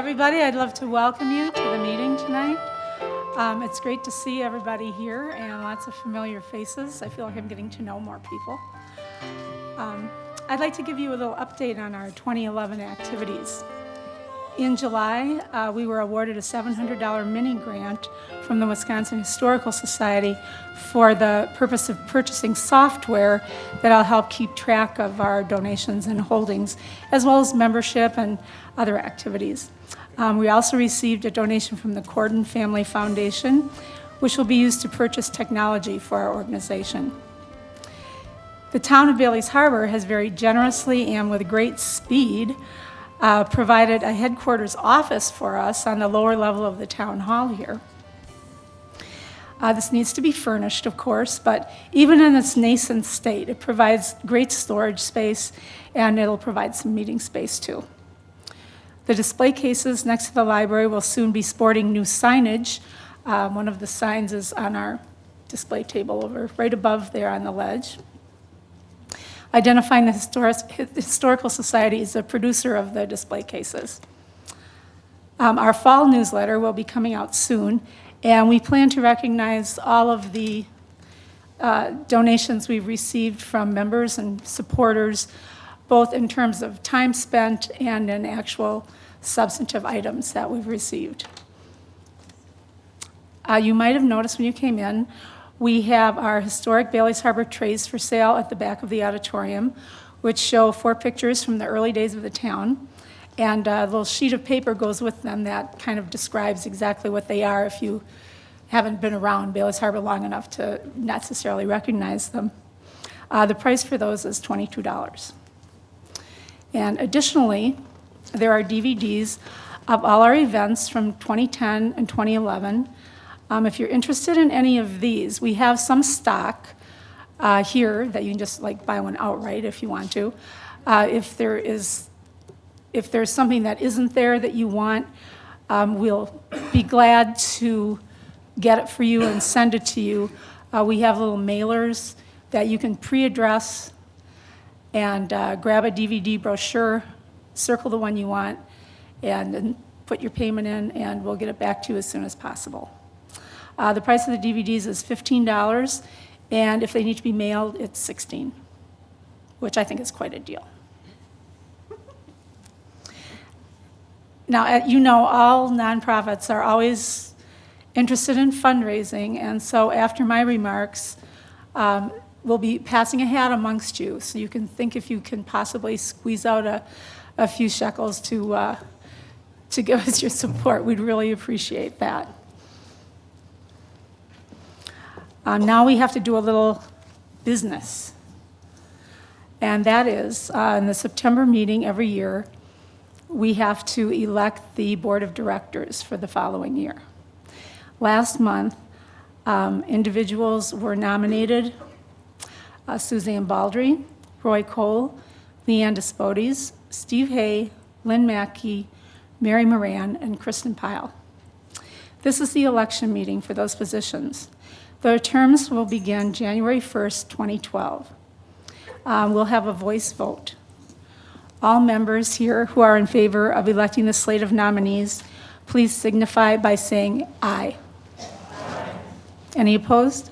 everybody. I'd love to welcome you to the meeting tonight. It's great to see everybody here and lots of familiar faces. I feel like I'm getting to know more people. I'd like to give you a little update on our 2011 activities. In July, we were awarded a $700 mini grant from the Wisconsin Historical Society for the purpose of purchasing software that'll help keep track of our donations and holdings, as well as membership and other activities. We also received a donation from the Corden Family Foundation, which will be used to purchase technology for our organization. The town of Bailey's Harbor has very generously and with great speed provided a headquarters office for us on the lower level of the town hall here. This needs to be furnished, of course, but even in its nascent state, it provides great storage space and it'll provide some meeting space too. The display cases next to the library will soon be sporting new signage. One of the signs is on our display table over right above there on the ledge. Identifying the Historical Society as the producer of the display cases. Our fall newsletter will be coming out soon, and we plan to recognize all of the donations we've received from members and supporters, both in terms of time spent and in actual substantive items that we've received. You might have noticed when you came in, we have our historic Bailey's Harbor trays for sale at the back of the auditorium, which show 4 pictures from the early days of the town. And a little sheet of paper goes with them that kind of describes exactly what they are if you haven't been around Bailey's Harbor long enough to necessarily recognize them. The price for those is $22. And additionally, there are DVDs of all our events from 2010 and 2011. If you're interested in any of these, we have some stock here that you can just like buy one outright if you want to. If there's something that isn't there that you want, we'll be glad to get it for you and send it to you. We have little mailers that you can pre-address and grab a DVD brochure, circle the one you want, and then put your payment in, and we'll get it back to you as soon as possible. The price of the DVDs is $15, and if they need to be mailed, it's $16, which I think is quite a deal. Now, you know, all nonprofits are always interested in fundraising, and so after my remarks, we'll be passing a hat amongst you, so you can think if you can possibly squeeze out a few shekels to give us your support. We'd really appreciate that. Now we have to do a little business, and that is in the September meeting every year, we have to elect the board of directors for the following year. Last month, individuals were nominated: Suzanne Baldry, Roy Cole, Leanne Despodes, Steve Hay, Lynn Mackey, Mary Moran, and Kristen Pyle. This is the election meeting for those positions. The terms will begin January 1st, 2012. We'll have a voice vote. All members here who are in favor of electing the slate of nominees, please signify by saying aye. Aye. Any opposed?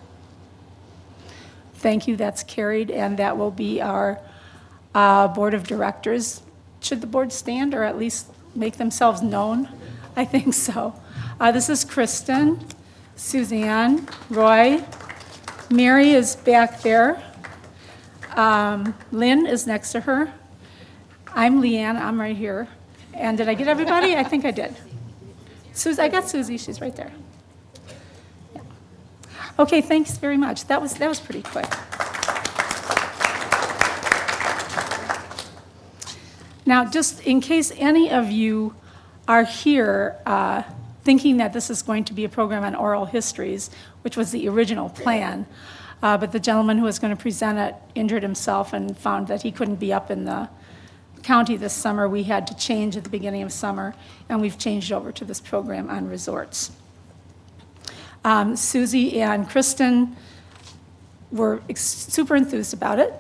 Thank you, that's carried, and that will be our board of directors. Should the board stand or at least make themselves known? I think so. This is Kristen, Suzanne, Roy, Mary is back there. Lynn is next to her. I'm Leanne, I'm right here. And did I get everybody? I think I did. I got Susie, she's right there. Yeah. Okay, thanks very much. That was pretty quick. Now, just in case any of you are here thinking that this is going to be a program on oral histories, which was the original plan, but the gentleman who was going to present it injured himself and found that he couldn't be up in the county this summer. We had to change at the beginning of summer, and we've changed over to this program on resorts. Susie and Kristen were super enthused about it,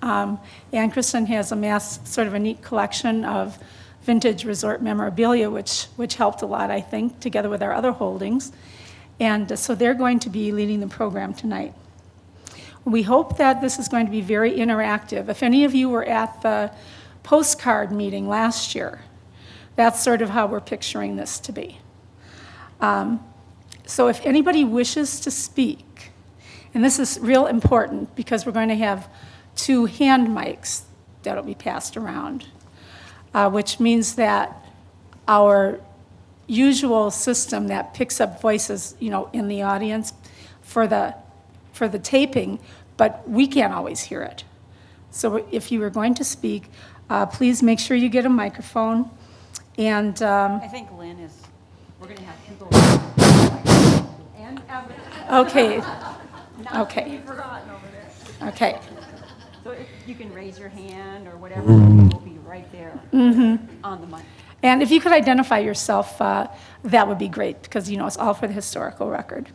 and Kristen has amassed sort of a neat collection of vintage resort memorabilia, which helped a lot, I think, together with our other holdings. And so they're going to be leading the program tonight. We hope that this is going to be very interactive. If any of you were at the postcard meeting last year, that's sort of how we're picturing this to be. So if anybody wishes to speak, and this is real important because we're going to have 2 hand mics that'll be passed around, which means that our usual system that picks up voices, in the audience for the taping, but we can't always hear it. So if you are going to speak, please make sure you get a microphone. And I think Lynn is, we're going to have people. And okay. not Okay. to be forgotten over there. Okay. So if you can raise your hand or whatever, we'll be right there on the mic. And if you could identify yourself, that would be great, because, it's all for the historical record.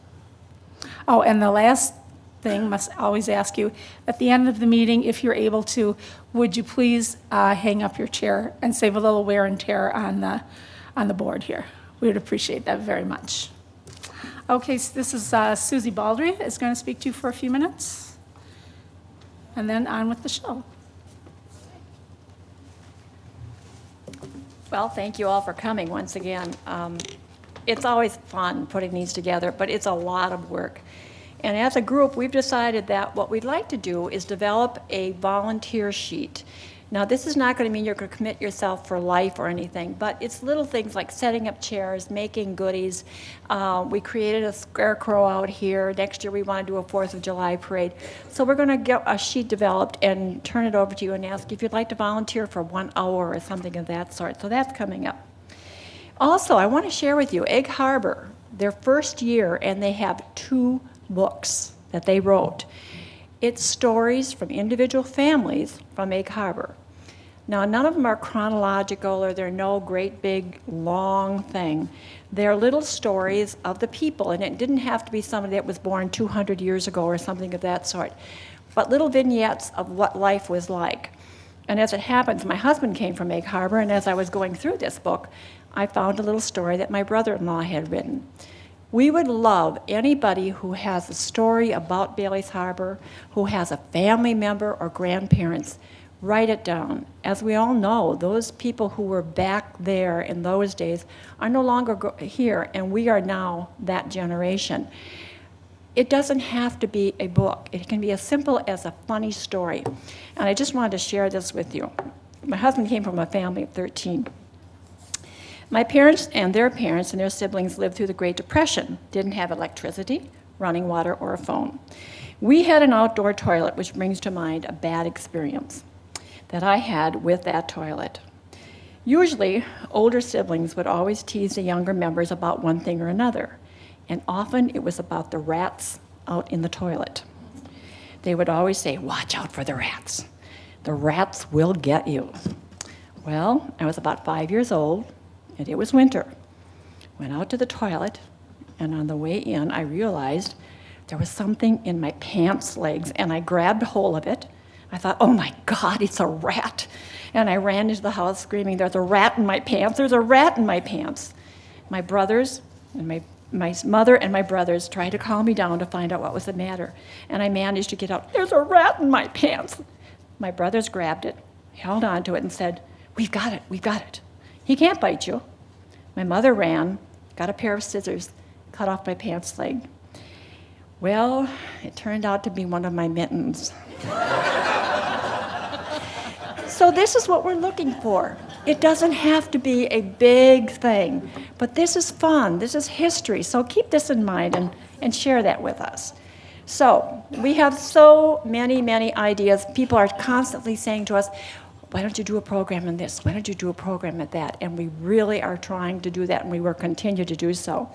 Oh, and the last thing, must always ask you, at the end of the meeting, if you're able to, would you please hang up your chair and save a little wear and tear on the board here? We would appreciate that very much. Okay, so this is Susie Baldry is going to speak to you for a few minutes, and then on with the show. Well, thank you all for coming once again. It's always fun putting these together, but it's a lot of work. And as a group, we've decided that what we'd like to do is develop a volunteer sheet. Now, this is not going to mean you're going to commit yourself for life or anything, but it's little things like setting up chairs, making goodies. We created a scarecrow out here. Next year, we want to do a 4th of July parade. So we're going to get a sheet developed and turn it over to you and ask if you'd like to volunteer for 1 hour or something of that sort. So that's coming up. Also, I want to share with you, Egg Harbor, their first year, and they have 2 books that they wrote. It's stories from individual families from Egg Harbor. Now, none of them are chronological, or they're no great big long thing. They're little stories of the people, and it didn't have to be somebody that was born 200 years ago or something of that sort, but little vignettes of what life was like. And as it happens, my husband came from Egg Harbor, and as I was going through this book, I found a little story that my brother-in-law had written. We would love anybody who has a story about Bailey's Harbor, who has a family member or grandparents, write it down. As we all know, those people who were back there in those days are no longer here, and we are now that generation. It doesn't have to be a book. It can be as simple as a funny story. And I just wanted to share this with you. My husband came from a family of 13. My parents and their siblings lived through the Great Depression, didn't have electricity, running water, or a phone. We had an outdoor toilet, which brings to mind a bad experience that I had with that toilet. Usually, older siblings would always tease the younger members about one thing or another, and often it was about the rats out in the toilet. They would always say, "Watch out for the rats. The rats will get you." Well, I was about 5 years old, and it was winter. Went out to the toilet, and on the way in, I realized there was something in my pants legs, and I grabbed hold of it. I thought, oh my God, it's a rat. And I ran into the house screaming, "There's a rat in my pants, there's a rat in my pants." My brothers and my mother and my brothers tried to calm me down to find out what was the matter. And I managed to get out, "There's a rat in my pants." My brothers grabbed it, held on to it, and said, we've got it. He can't bite you." My mother ran, got a pair of scissors, cut off my pants leg. Well, it turned out to be one of my mittens. So this is what we're looking for. It doesn't have to be a big thing, but this is fun, this is history, so keep this in mind and share that with us. So we have so many ideas. People are constantly saying to us, "Why don't you do a program on this? Why don't you do a program at that?" And we really are trying to do that, and we will continue to do so.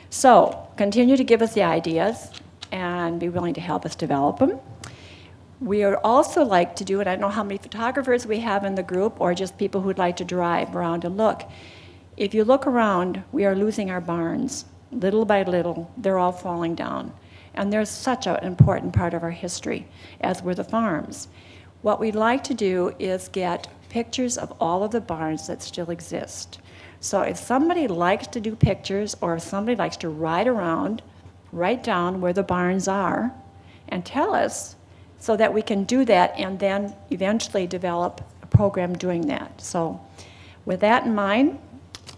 So continue to give us the ideas and be willing to help us develop them. We would also like to do, and I don't know how many photographers we have in the group, or just people who'd like to drive around and look. If you look around, we are losing our barns. Little by little, they're all falling down. And they're such an important part of our history, as were the farms. What we'd like to do is get pictures of all of the barns that still exist. So if somebody likes to do pictures, or if somebody likes to ride around, write down where the barns are and tell us, so that we can do that and then eventually develop a program doing that. So with that in mind,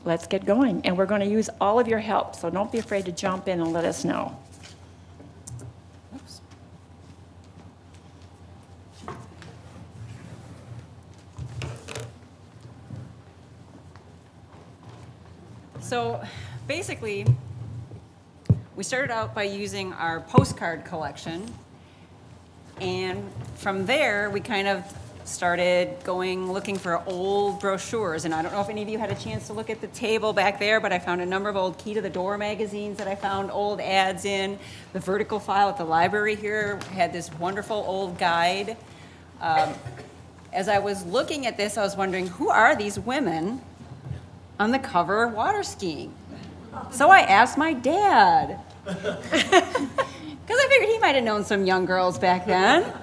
let's get going. And we're going to use all of your help, so don't be afraid to jump in and let us know. So basically, we started out by using our postcard collection, and from there, we kind of started looking for old brochures. And I don't know if any of you had a chance to look at the table back there, but I found a number of old Key to the Door magazines that I found old ads in. The vertical file at the library here had this wonderful old guide. As I was looking at this, I was wondering, who are these women on the cover water skiing? So I asked my dad, because I figured he might have known some young girls back then.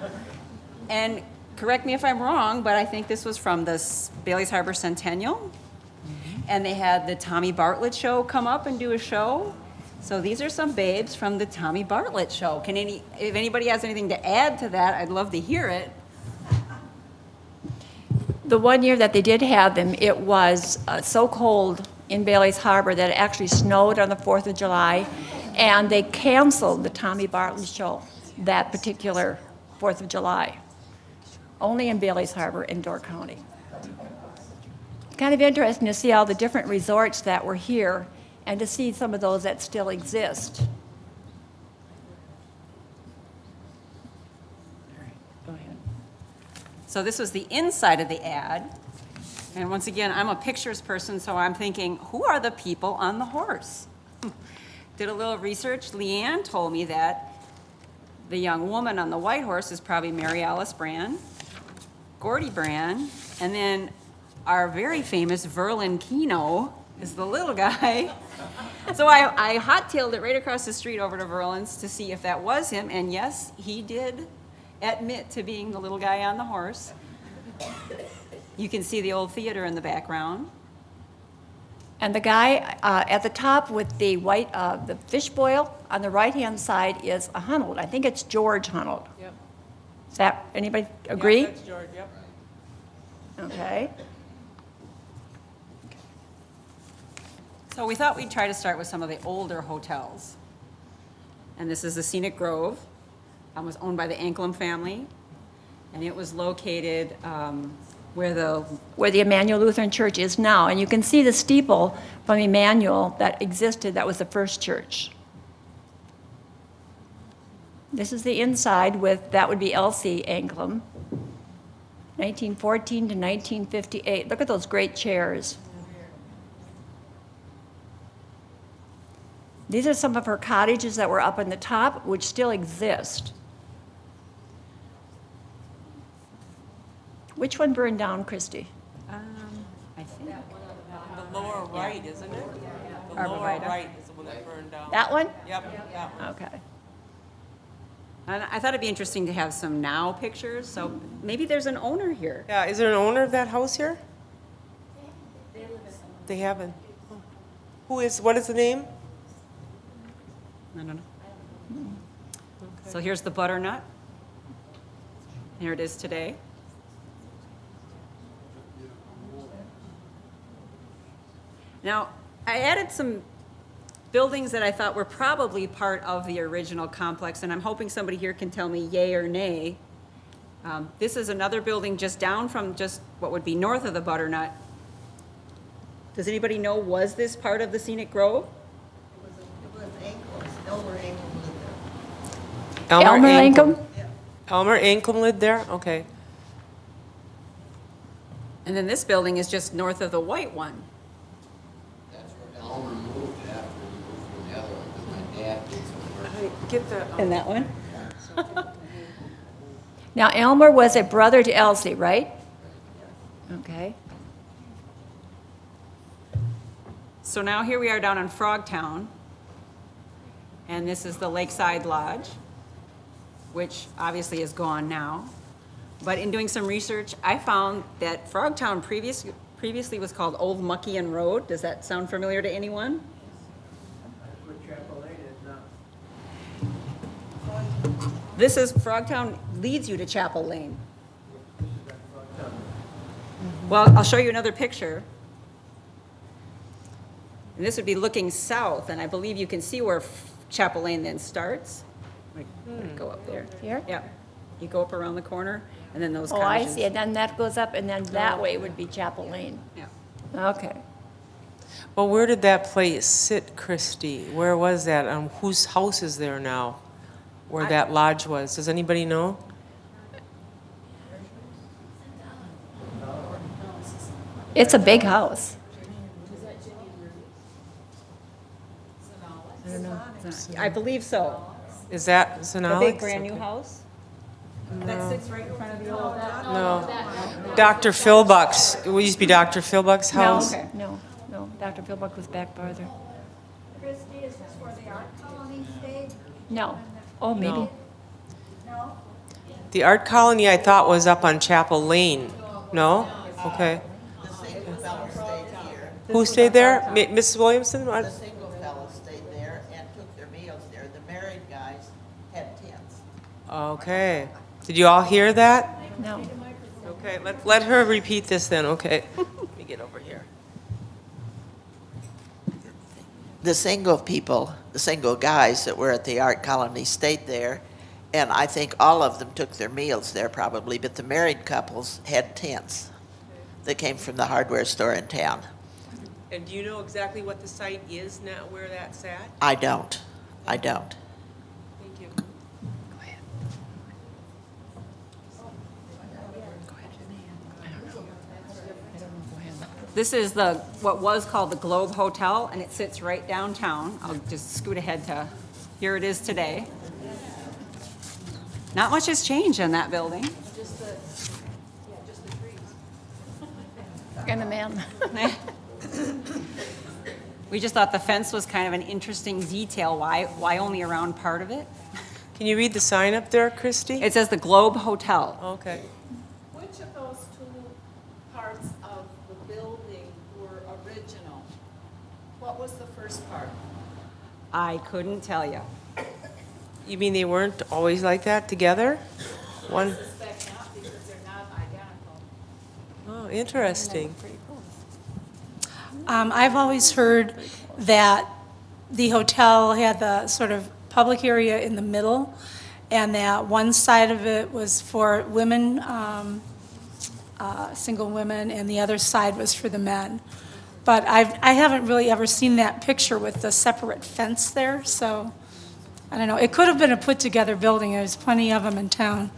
And correct me if I'm wrong, but I think this was from the Bailey's Harbor Centennial. And they had the Tommy Bartlett Show come up and do a show. So these are some babes from the Tommy Bartlett Show. If anybody has anything to add to that, I'd love to hear it. The one year that they did have them, it was so cold in Bailey's Harbor that it actually snowed on the 4th of July, and they canceled the Tommy Bartlett Show that particular 4th of July, only in Bailey's Harbor in Door County. Kind of interesting to see all the different resorts that were here and to see some of those that still exist. Go ahead. So this was the inside of the ad. And once again, I'm a pictures person, so I'm thinking, who are the people on the horse? Did a little research. Leanne told me that the young woman on the white horse is probably Mary Alice Brand, Gordy Brand, and then our very famous Verlin Keno is the little guy. So I hot-tailed it right across the street over to Verlin's to see if that was him, and yes, he did admit to being the little guy on the horse. You can see the old theater in the background. And the guy at the top with the white, the fish boil on the right-hand side is a Hunold. I think it's George Hunold. Yep. Is that, anybody agree? Yeah, that's George, yep. Okay. So we thought we'd try to start with some of the older hotels. And this is the Scenic Grove. It was owned by the Anklem family. And it was located where the Emmanuel Lutheran Church is now. And you can see the steeple from Emmanuel that existed, that was the first church. This is the inside with, that would be Elsie Anklem, 1914 to 1958. Look at those great chairs. These are some of her cottages that were up on the top, which still exist. Which one burned down, Christy? I think. The lower right, isn't it? The lower Arborvitae. right is the one that burned down. That one? Yep, that one. Okay. And I thought it'd be interesting to have some now pictures, so maybe there's an owner here. Yeah, is there an owner of that house here? They haven't. Who is, what is the name? I don't know. So here's the butternut. Here it is today. Now, I added some buildings that I thought were probably part of the original complex, and I'm hoping somebody here can tell me yay or nay. This is another building just down from just what would be north of the butternut. Does anybody know, was this part of the Scenic Grove? It was Ankles, Elmer Ankles lived there. Elmer Anklem? Elmer Anklem lived there? Okay. And then this building is just north of the white one. That's where Elmer moved after he moved from the other one, because my dad did some work. Get the, In that one? Now, Elmer was a brother to Elsie, right? Okay. So now here we are down in Frogtown, and this is the Lakeside Lodge, which obviously is gone now. But in doing some research, I found that Frogtown previously was called Old Muckian Road. Does that sound familiar to anyone? This is Frogtown leads you to Chapel Lane. Well, I'll show you another picture. And this would be looking south, and I believe you can see where Chapel Lane then starts. Go up there. Here? Yeah. You go up around the corner, and then those Oh, I cottages. see, and then that goes up, and then that way would be Chapel Lane. Yeah. Okay. Well, where did that place sit, Christy? Where was that? Whose house is there now? Where that lodge was? Does anybody know? It's a big house. I believe so. Is that The Sonalex? big brand-new house? That sits right in front of the old... No. Dr. Philbuck's. It used to be Dr. Philbuck's house. okay. No, Dr. Philbuck was back farther. Christie, is this where the art colony stayed? No. Oh, maybe. No. No? The art colony I thought was up on Chapel Lane. No? Okay. The single fella stayed here. Who stayed there? Mrs. Williamson? The single fella stayed there and took their meals there. The married guys had tents. Okay. Did you all hear that? No. Okay, let her repeat this then, okay. Let me get over here. The single people, the single guys that were at the art colony stayed there, and I think all of them took their meals there probably, but the married couples had tents that came from the hardware store in town. And do you know exactly what the site is now, where that's at? I don't. Thank you. This is what was called the Globe Hotel, and it sits right downtown. I'll just scoot ahead to, here it is today. Not much has changed in that building. And the man. We just thought the fence was kind of an interesting detail. Why only around part of it? Can you read the sign up there, Christy? It says the Globe Hotel. Okay. Which of those two parts of the building were original? What was the first part? I couldn't tell you. You mean they weren't always like that together? One, I suspect not because they're not identical. oh, interesting. I've always heard that the hotel had the sort of public area in the middle, and that one side of it was for women, single women, and the other side was for the men. But I haven't really ever seen that picture with the separate fence there, so I don't know. It could have been a put-together building. There's plenty of them in town.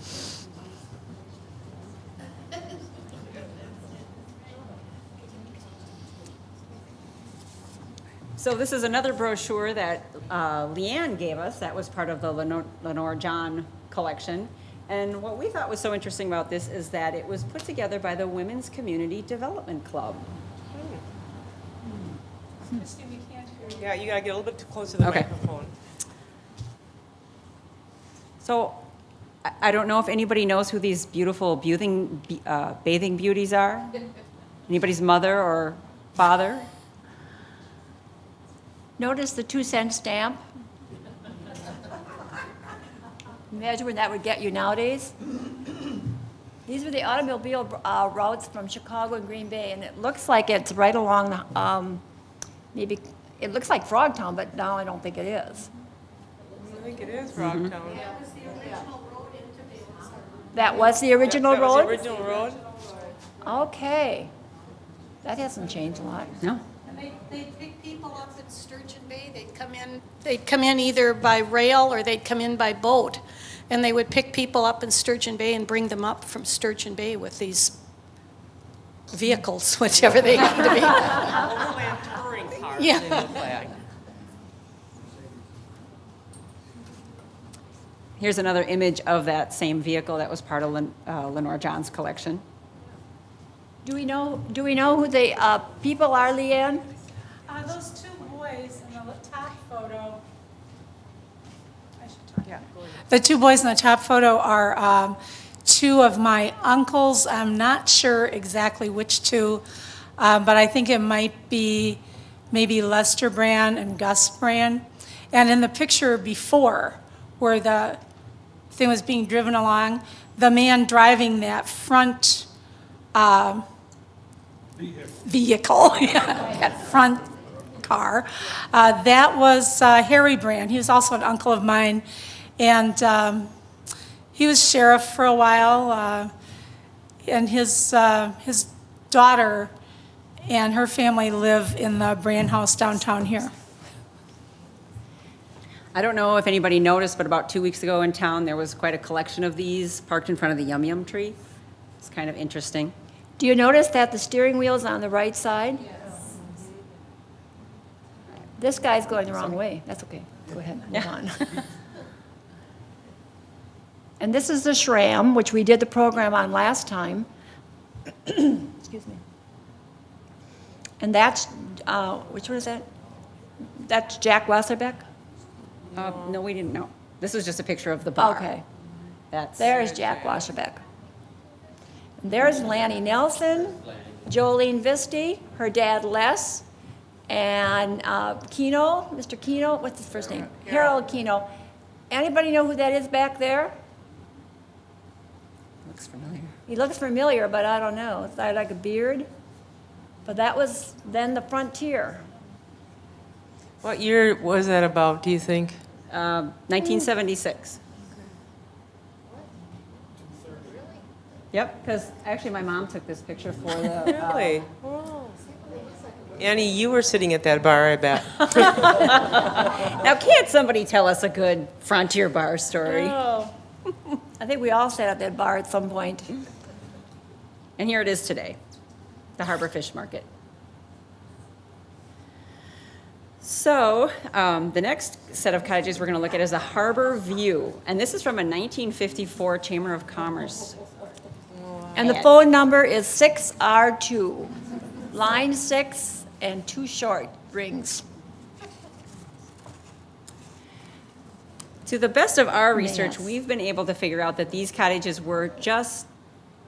So this is another brochure that Leanne gave us. That was part of the Lenore John collection. And what we thought was so interesting about this is that it was put together by the Women's Community Development Club. Yeah, you gotta get a little bit too close to the Okay. microphone. So I don't know if anybody knows who these beautiful bathing beauties are. Anybody's mother or father? Notice the 2-cent stamp? Imagine where that would get you nowadays. These were the automobile routes from Chicago and Green Bay, and it looks like it's right along the, maybe, it looks like Frogtown, but now I don't think it is. I think it is Rocktown. That was the original That was the road? original road? Okay. That hasn't changed a lot. No? And they'd pick people up in Sturgeon Bay. They'd come in either by rail or they'd come in by boat. And they would pick people up in Sturgeon Bay and bring them up from Sturgeon Bay with these vehicles, whichever they need to be. Overland touring cars. Yeah. They look like. Here's another image of that same vehicle that was part of Lenore John's collection. Do we know who the people are, Leanne? Those two boys in the top photo. I should talk. Yeah. The two boys in the top photo are two of my uncles. I'm not sure exactly which two, but I think it might be maybe Lester Brand and Gus Brand. And in the picture before, where the thing was being driven along, the man driving that front vehicle, that front car, that was Harry Brand. He was also an uncle of mine, and he was sheriff for a while, and his daughter and her family live in the Brand house downtown here. I don't know if anybody noticed, but about 2 weeks ago in town, there was quite a collection of these parked in front of the Yum Yum tree. It's kind of interesting. Do you notice that the steering wheel's on the right side? Yes. This guy's going the wrong way. That's okay. Go ahead, move on. And this is the Shram, which we did the program on last time. Excuse me. And that's, which one is that? That's Jack Wasserbeck? No, we didn't know. This was just a picture of the bar. Okay. That's There's Jack Wasserbeck. And there's Lanny Nelson, Jolene Visti, her dad Les, and Keno, Mr. Keno, what's his first name? Harold Keno. Anybody know who that is back there? looks familiar. He looks familiar, but I don't know. It's like a beard. But that was then the frontier. What year was that about, do you think? 1976. Yep, because actually my mom took this picture for the. Really? Annie, you were sitting at that bar, I bet. Now, can't somebody tell us a good frontier bar story? Oh. I think we all sat at that bar at some point. And here it is today, the Harbor Fish Market. So the next set of cottages we're going to look at is the Harbor View. And this is from a 1954 Chamber of Commerce. And the phone number is 6R2, line 6 and 2 short rings. To the best of our research, Yes. we've been able to figure out that these cottages were just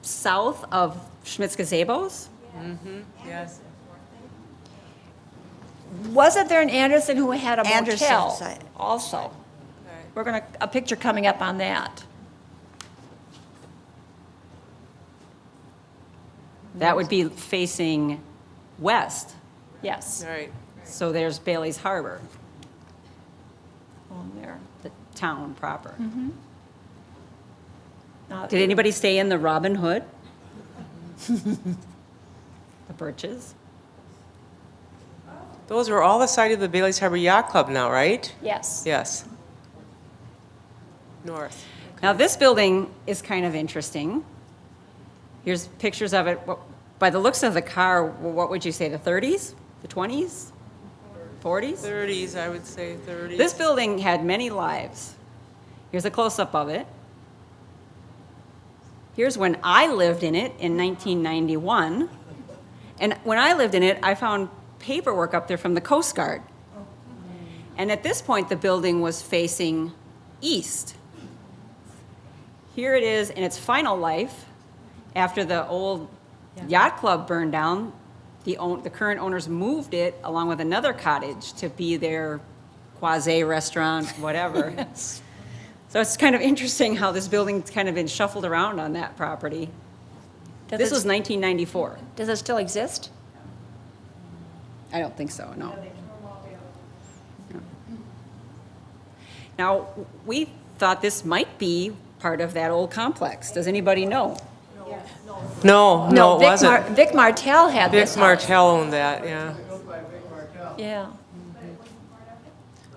south of Schmitz Gazebos. Yes. Wasn't there an Anderson who had a Anderson's, motel also? We're going to, a picture coming up on that. That would be facing west. Yes, All right. So there's Bailey's Harbor, on there. the town proper. Now, Did anybody stay in the Robin Hood? The Birches? Those were all the site of the Bailey's Harbor Yacht Club now, right? Yes. Yes. North. Now, this building is kind of interesting. Here's pictures of it. By the looks of the car, what would you say, the 30s? The 20s? 40s? 30s, I would say 30s. This building had many lives. Here's a close-up of it. Here's when I lived in it in 1991. And when I lived in it, I found paperwork up there from the Coast Guard. And at this point, the building was facing east. Here it is in its final life. After the old yacht club burned down, the current owners moved it along with another cottage to be their quasi-restaurant, whatever. So it's kind of interesting how this building's kind of been shuffled around on that property. Does This it- was 1994. Does it still exist? I don't think so, no. Now, we thought this might be part of that old complex. Does anybody know? No, it wasn't. Vic Martell had Vic this house. Martell owned that, yeah. Yeah.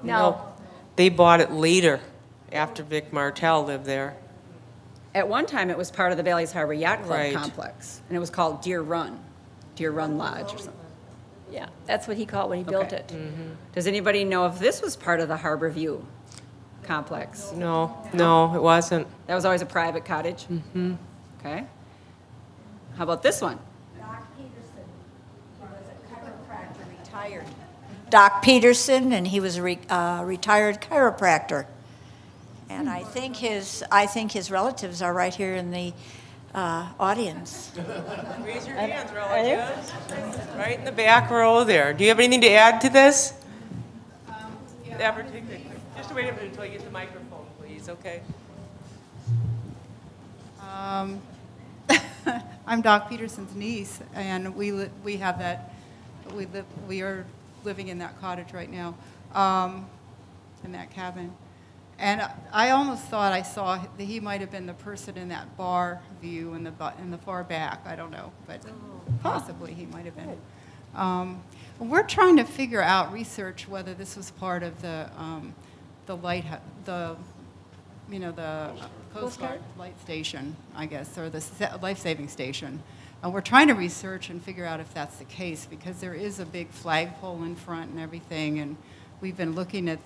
No, Now, they bought it later, after Vic Martell lived there. At one time, it was part of the Bailey's Harbor Yacht Club Right. complex, and it was called Deer Run Lodge or something. yeah, that's what he called when he built Okay. it. Does anybody know if this was part of the Harbor View complex? No, it wasn't. That was always a private cottage? Mm-hmm. Okay. How about this one? Doc Peterson, and he was a retired chiropractor. And I think his relatives are right here in the audience. Raise your hands, relatives. Right in the back row there. Do you have anything to add to this? Yeah, particularly. Just wait a minute until you get the microphone, please, okay? I'm Doc Peterson's niece, and we are living in that cottage right now, in that cabin. And I almost thought I saw that he might have been the person in that bar view in the far back. I don't know, but possibly he might have been. We're trying to figure out, research whether this was part of the Coast Guard light station, I guess, or the life-saving station. And we're trying to research and figure out if that's the case, because there is a big flagpole in front and everything, and we've been looking at,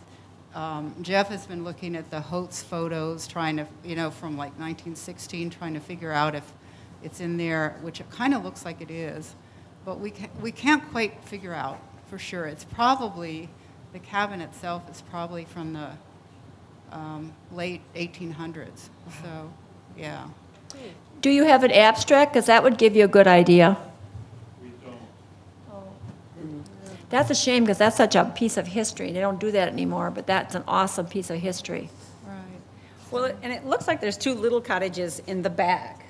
Jeff has been looking at the Holtz photos, trying to, from like 1916, trying to figure out if it's in there, which it kind of looks like it is, but we can't quite figure out for sure. It's probably, the cabin itself is probably from the late 1800s, so, yeah. Do you have an abstract? Because that would give you a good idea. We don't. That's a shame, because that's such a piece of history. They don't do that anymore, but that's an awesome piece of history. Right. Well, and it looks like there's two little cottages in the back.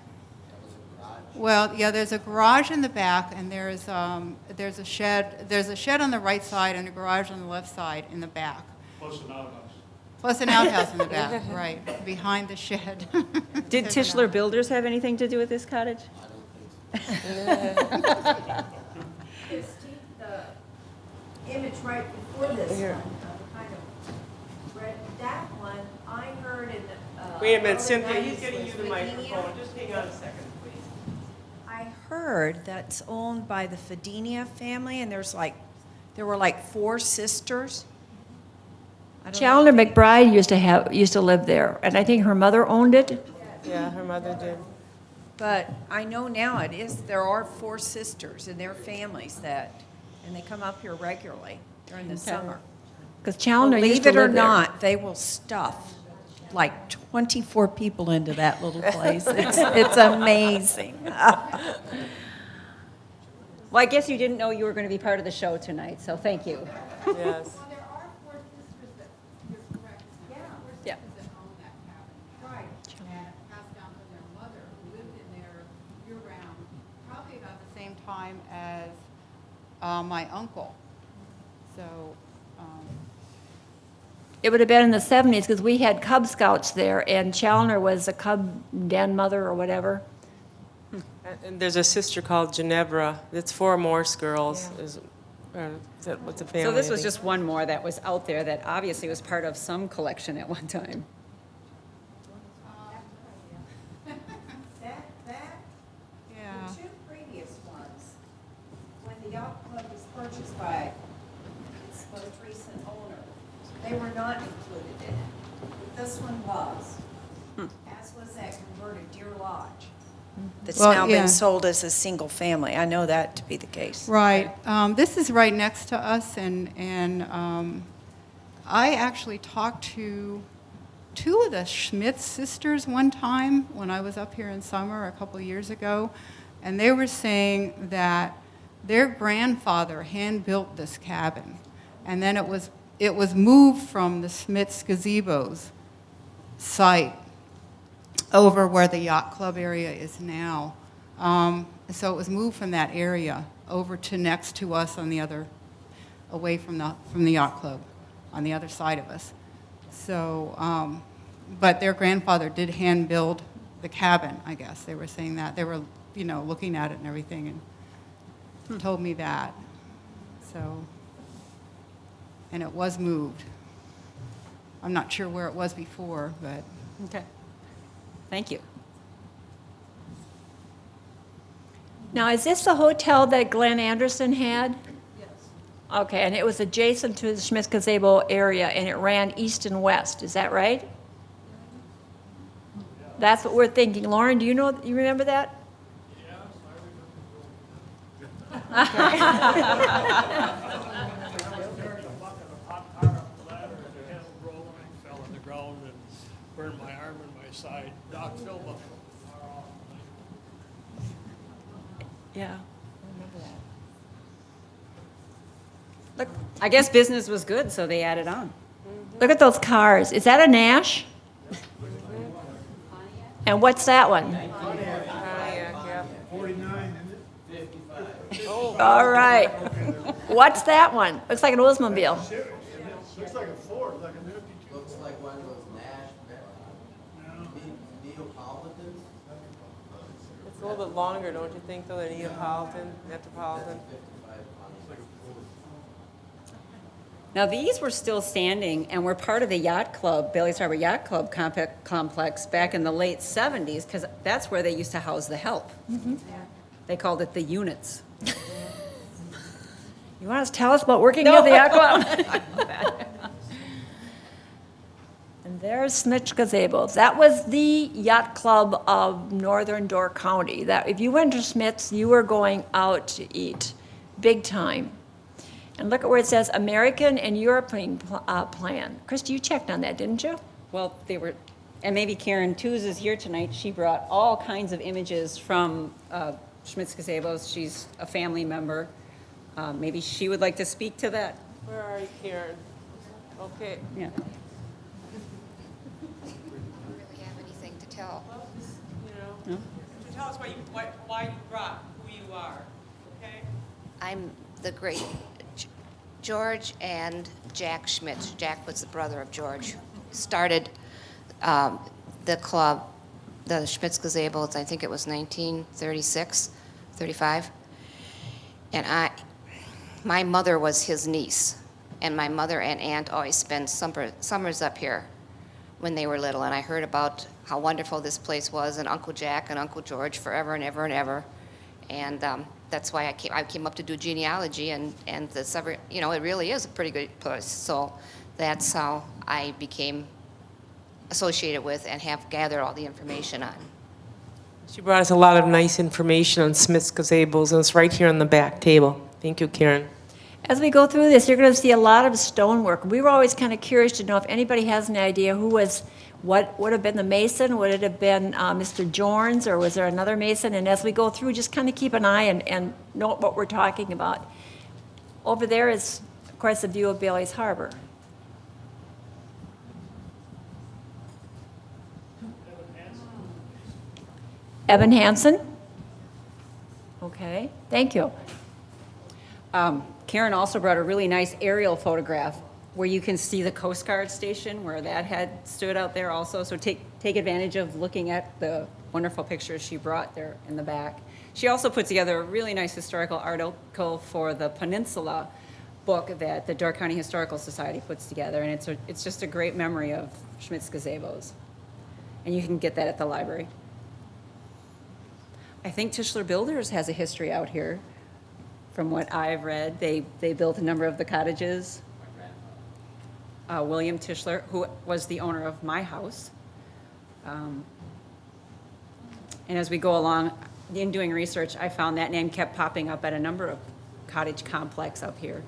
Well, yeah, there's a garage in the back, and there's a shed. There's a shed on the right side and a garage on the left side in the back. Plus an outhouse. Plus an outhouse in the back, right, behind the shed. Did There's an Tischler Builders have anything to do with this cottage? Christie, the image right before this one, kind of red, that one, I heard in the. Wait a minute, early Cynthia, 90s he's getting you the was microphone. Fadinia. Just hang on a second, please. I heard that's owned by the Fadinia family, and there were like 4 sisters. I don't know. Challenger McBride used to live there, and I think her mother owned it. Yeah, her mother did. But I know now there are 4 sisters and their families and they come up here regularly during the summer. Because Challenger used Believe to it or live there. not, they will stuff like 24 people into that little place. It's amazing. Well, I guess you didn't know you were going to be part of the show tonight, so thank you. Yes. Well, there are 4 sisters that, you're correct, there are 4 Yeah. sisters that own that cabin. Right. And passed down from their mother, who lived in there year-round, probably about the same time as my uncle. So, It would have been in the 70s, because we had Cub Scouts there, and Challenger was a Cub den mother or whatever. And there's a sister called Ginevra. It's 4 Morse girls. Is that what's the family? So this I was think? just one more that was out there that obviously was part of some collection at one time. yeah. The 2 previous ones, when the yacht club was purchased by its most recent owner, they were not included in it. But this one was, as was that converted Deer Lodge. That's Well, now yeah. been sold as a single family. I know that to be the case. Right. This is right next to us, and I actually talked to 2 of the Schmidt sisters one time when I was up here in summer a couple of years ago, and they were saying that their grandfather hand-built this cabin, and then it was moved from the Schmidt's gazebo's site over where the yacht club area is now. So it was moved from that area over to next to us on the other, away from the yacht club, on the other side of us. So, but their grandfather did hand build the cabin, I guess. They were saying that. They were, looking at it and everything, and told me that. So, and it was moved. I'm not sure where it was before, but. Okay. Thank you. Now, is this the hotel that Glenn Anderson had? Yes. Okay, and it was adjacent to the Schmitz Gazebo area, and it ran east and west, is that right? That's what we're thinking. Lauren, do you remember that? Yes, I remember. Hot ladder, the handle rolling, fell on the ground, and beside Doc Philbin. Yeah. Look, I guess business was good, so they added on. Look at those cars. Is that a Nash? And what's that one? Yeah. 49, isn't it? All right. What's that one? Looks like an Oldsmobile. Looks like a Ford, like a 52. Looks like one of those Neapolitans. It's a little bit longer, don't you think, though, than Neapolitan, Metropolitan? 55 Pontiac. Now, these were still standing and were part of the yacht club, Bailey's Harbor Yacht Club complex back in the late 70s, because that's where they used to house the help. They called it the units. You want to tell us about working at the yacht club? And there's Smith's Gazebos. That was the yacht club of Northern Door County. That if you went to Smith's, you were going out to eat, big time. And look at where it says American and European plan. Christy, you checked on that, didn't you? Well, they were, and maybe Karen Tooze is here tonight. She brought all kinds of images from Schmitz Gazebos. She's a family member. Maybe she would like to speak to that. Where are you, Karen? Okay. Yeah. Really have anything to tell. You know, tell us why you brought who you are, okay? I'm the great George and Jack Schmidt. Jack was the brother of George. Started the club, the Schmitz Gazebos, I think it was 1936, 35. And my mother was his niece. And my mother and aunt always spent summers up here when they were little. And I heard about how wonderful this place was, and Uncle Jack and Uncle George forever and ever and ever. And that's why I came up to do genealogy, and it really is a pretty good place. So that's how I became associated with and have gathered all the information on. She brought us a lot of nice information on Smith's Gazebos, and it's right here on the back table. Thank you, Karen. As we go through this, you're going to see a lot of stonework. We were always kind of curious to know if anybody has an idea what would have been the mason. Would it have been Mr. Jorns, or was there another mason? And as we go through, just kind of keep an eye and note what we're talking about. Over there is, of course, the view of Bailey's Harbor. Evan Hansen? Okay, thank you. Karen also brought a really nice aerial photograph where you can see the Coast Guard station where that had stood out there also. So take advantage of looking at the wonderful pictures she brought there in the back. She also put together a really nice historical article for the Peninsula book that the Door County Historical Society puts together, and it's just a great memory of Schmitz Gazebos. And you can get that at the library. I think Tischler Builders has a history out here. From what I've read, they built a number of the cottages. William Tischler, who was the owner of my house. And as we go along, in doing research, I found that name kept popping up at a number of cottage complex up here.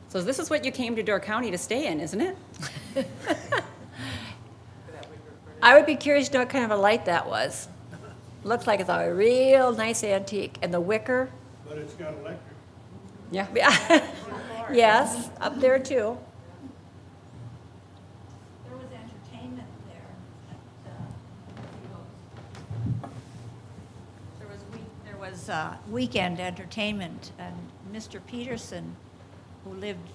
So this is what you came to Door County to stay in, isn't it? I would be curious to know what kind of a light that was. Looks like it's a real nice antique. And the wicker? But it's got electric. Yeah. Yes, up there too. There was entertainment there. There was weekend entertainment, and Mr. Peterson, who lived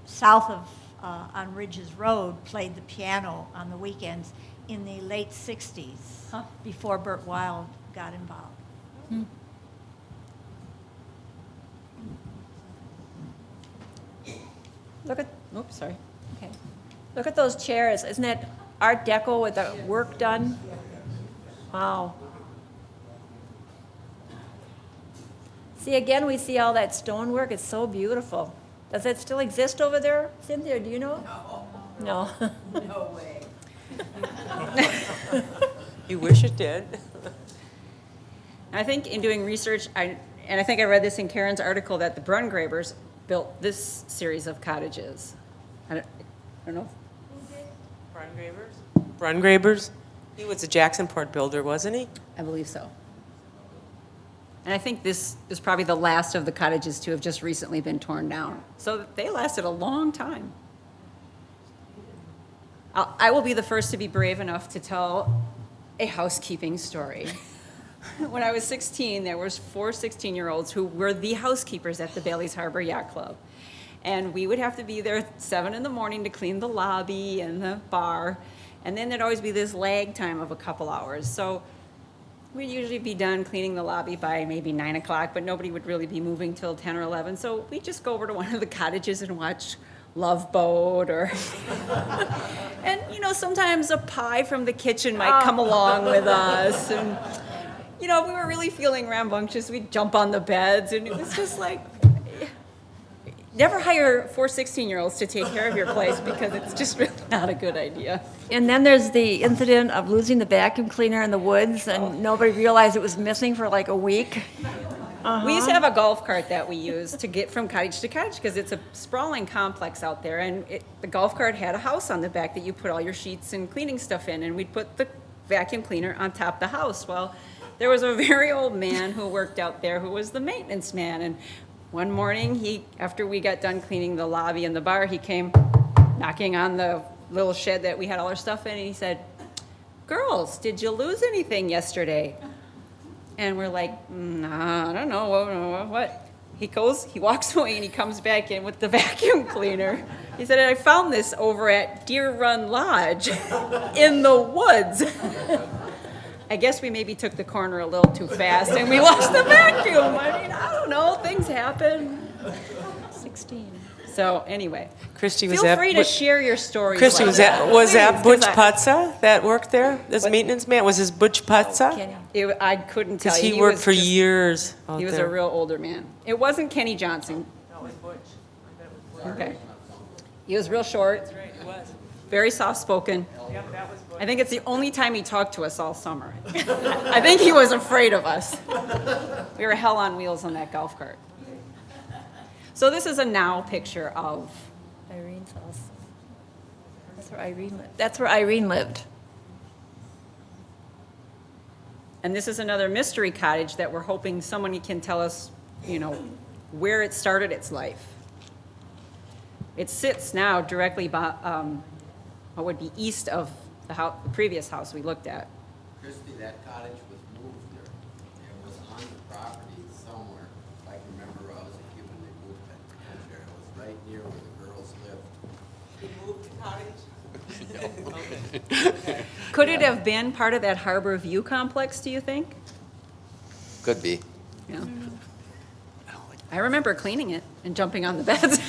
south of on Ridges Road, played the piano on the weekends in the late 60s, before Burt Wild got involved. Look at, Oops, sorry. okay. Look at those chairs. Isn't that Art Deco with the work done? Wow. See, again, we see all that stonework. It's so beautiful. Does it still exist over there, Cynthia? Do you know? No. No way. You wish it did. I think in doing research, I think I read this in Karen's article, that the Brungravers built this series of cottages. I don't know. Brungravers? He was a Jacksonport builder, wasn't he? I believe so. And I think this is probably the last of the cottages to have just recently been torn down. So they lasted a long time. I will be the first to be brave enough to tell a housekeeping story. When I was 16, there was 4 16-year-olds who were the housekeepers at the Bailey's Harbor Yacht Club. And we would have to be there at 7 in the morning to clean the lobby and the bar. And then there'd always be this lag time of a couple hours. So we'd usually be done cleaning the lobby by maybe 9 o'clock, but nobody would really be moving till 10 or 11. So we'd just go over to one of the cottages and watch Love Boat or, and you know, sometimes a pie from the kitchen might come along with us. And, you know, if we were really feeling rambunctious, we'd jump on the beds, and it was just like, never hire 4 16-year-olds to take care of your place because it's just really not a good idea. And then there's the incident of losing the vacuum cleaner in the woods, and nobody realized it was missing for like a week. We used to have a golf cart that we used to get from cottage to cottage because it's a sprawling complex out there, and the golf cart had a house on the back that you put all your sheets and cleaning stuff in, and we'd put the vacuum cleaner on top of the house. Well, there was a very old man who worked out there who was the maintenance man, and one morning, after we got done cleaning the lobby and the bar, he came knocking on the little shed that we had all our stuff in, and he said, "Girls, did you lose anything yesterday?" And we're like, "Nah, I don't know, what?" He walks away and he comes back in with the vacuum cleaner. He said, "I found this over at Deer Run Lodge in the woods." I guess we maybe took the corner a little too fast and we lost the vacuum. I mean, I don't know, things happen. 16. So anyway, Christy feel free to share your stories. Christy, like was that Please, Butch 'cause Putza that worked there? This maintenance man, was his Butch Putza? I couldn't tell Because you. he worked was for just- years out He was there. a real older man. It wasn't Kenny Johnson. No, it was Butch. Okay. He was real short. That's right, it was. Very soft-spoken. Yep, that was Butch. I think it's the only time he talked to us all summer. I think he was afraid of us. We were hell on wheels on that golf cart. So this is a now picture of Irene's house. That's where Irene lived. And this is another mystery cottage that we're hoping someone can tell us, you know, where it started its life. It sits now directly by, what would be east of the previous house we looked at. Christie, that cottage was moved there. It was on the property somewhere. I can remember when I was a kid when they moved that there. It was right near where the girls lived. He moved the cottage? Could it have been part of that Harbor View complex, do you think? Could be. Yeah. I remember cleaning it and jumping on the beds.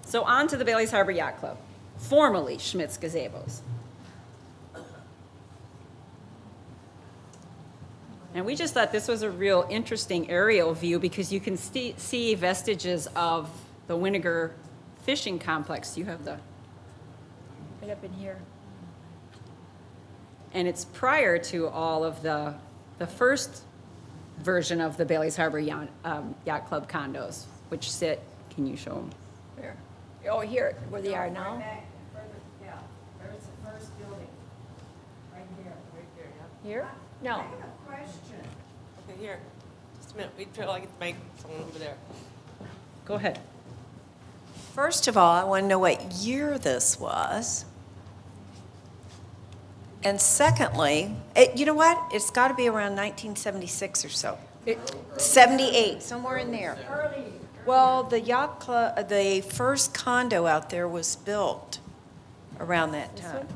So on to the Bailey's Harbor Yacht Club, formerly Schmidt's Gazebos. And we just thought this was a real interesting aerial view because you can see vestiges of the Winnegar fishing complex. You have the, Right up in here. and it's prior to all of the first version of the Bailey's Harbor Yacht Club condos, which sit, can you show them? Where? Oh, here, where they are now? Yeah, there's the first building, right there. Here? No. I have a question. Okay, here. Just a minute. Wait till I get the microphone over there. Go ahead. First of all, I want to know what year this was. And secondly, you know what? It's got to be around 1976 or so. 78, somewhere in there. Well, the yacht club, the first condo out there was built around that time.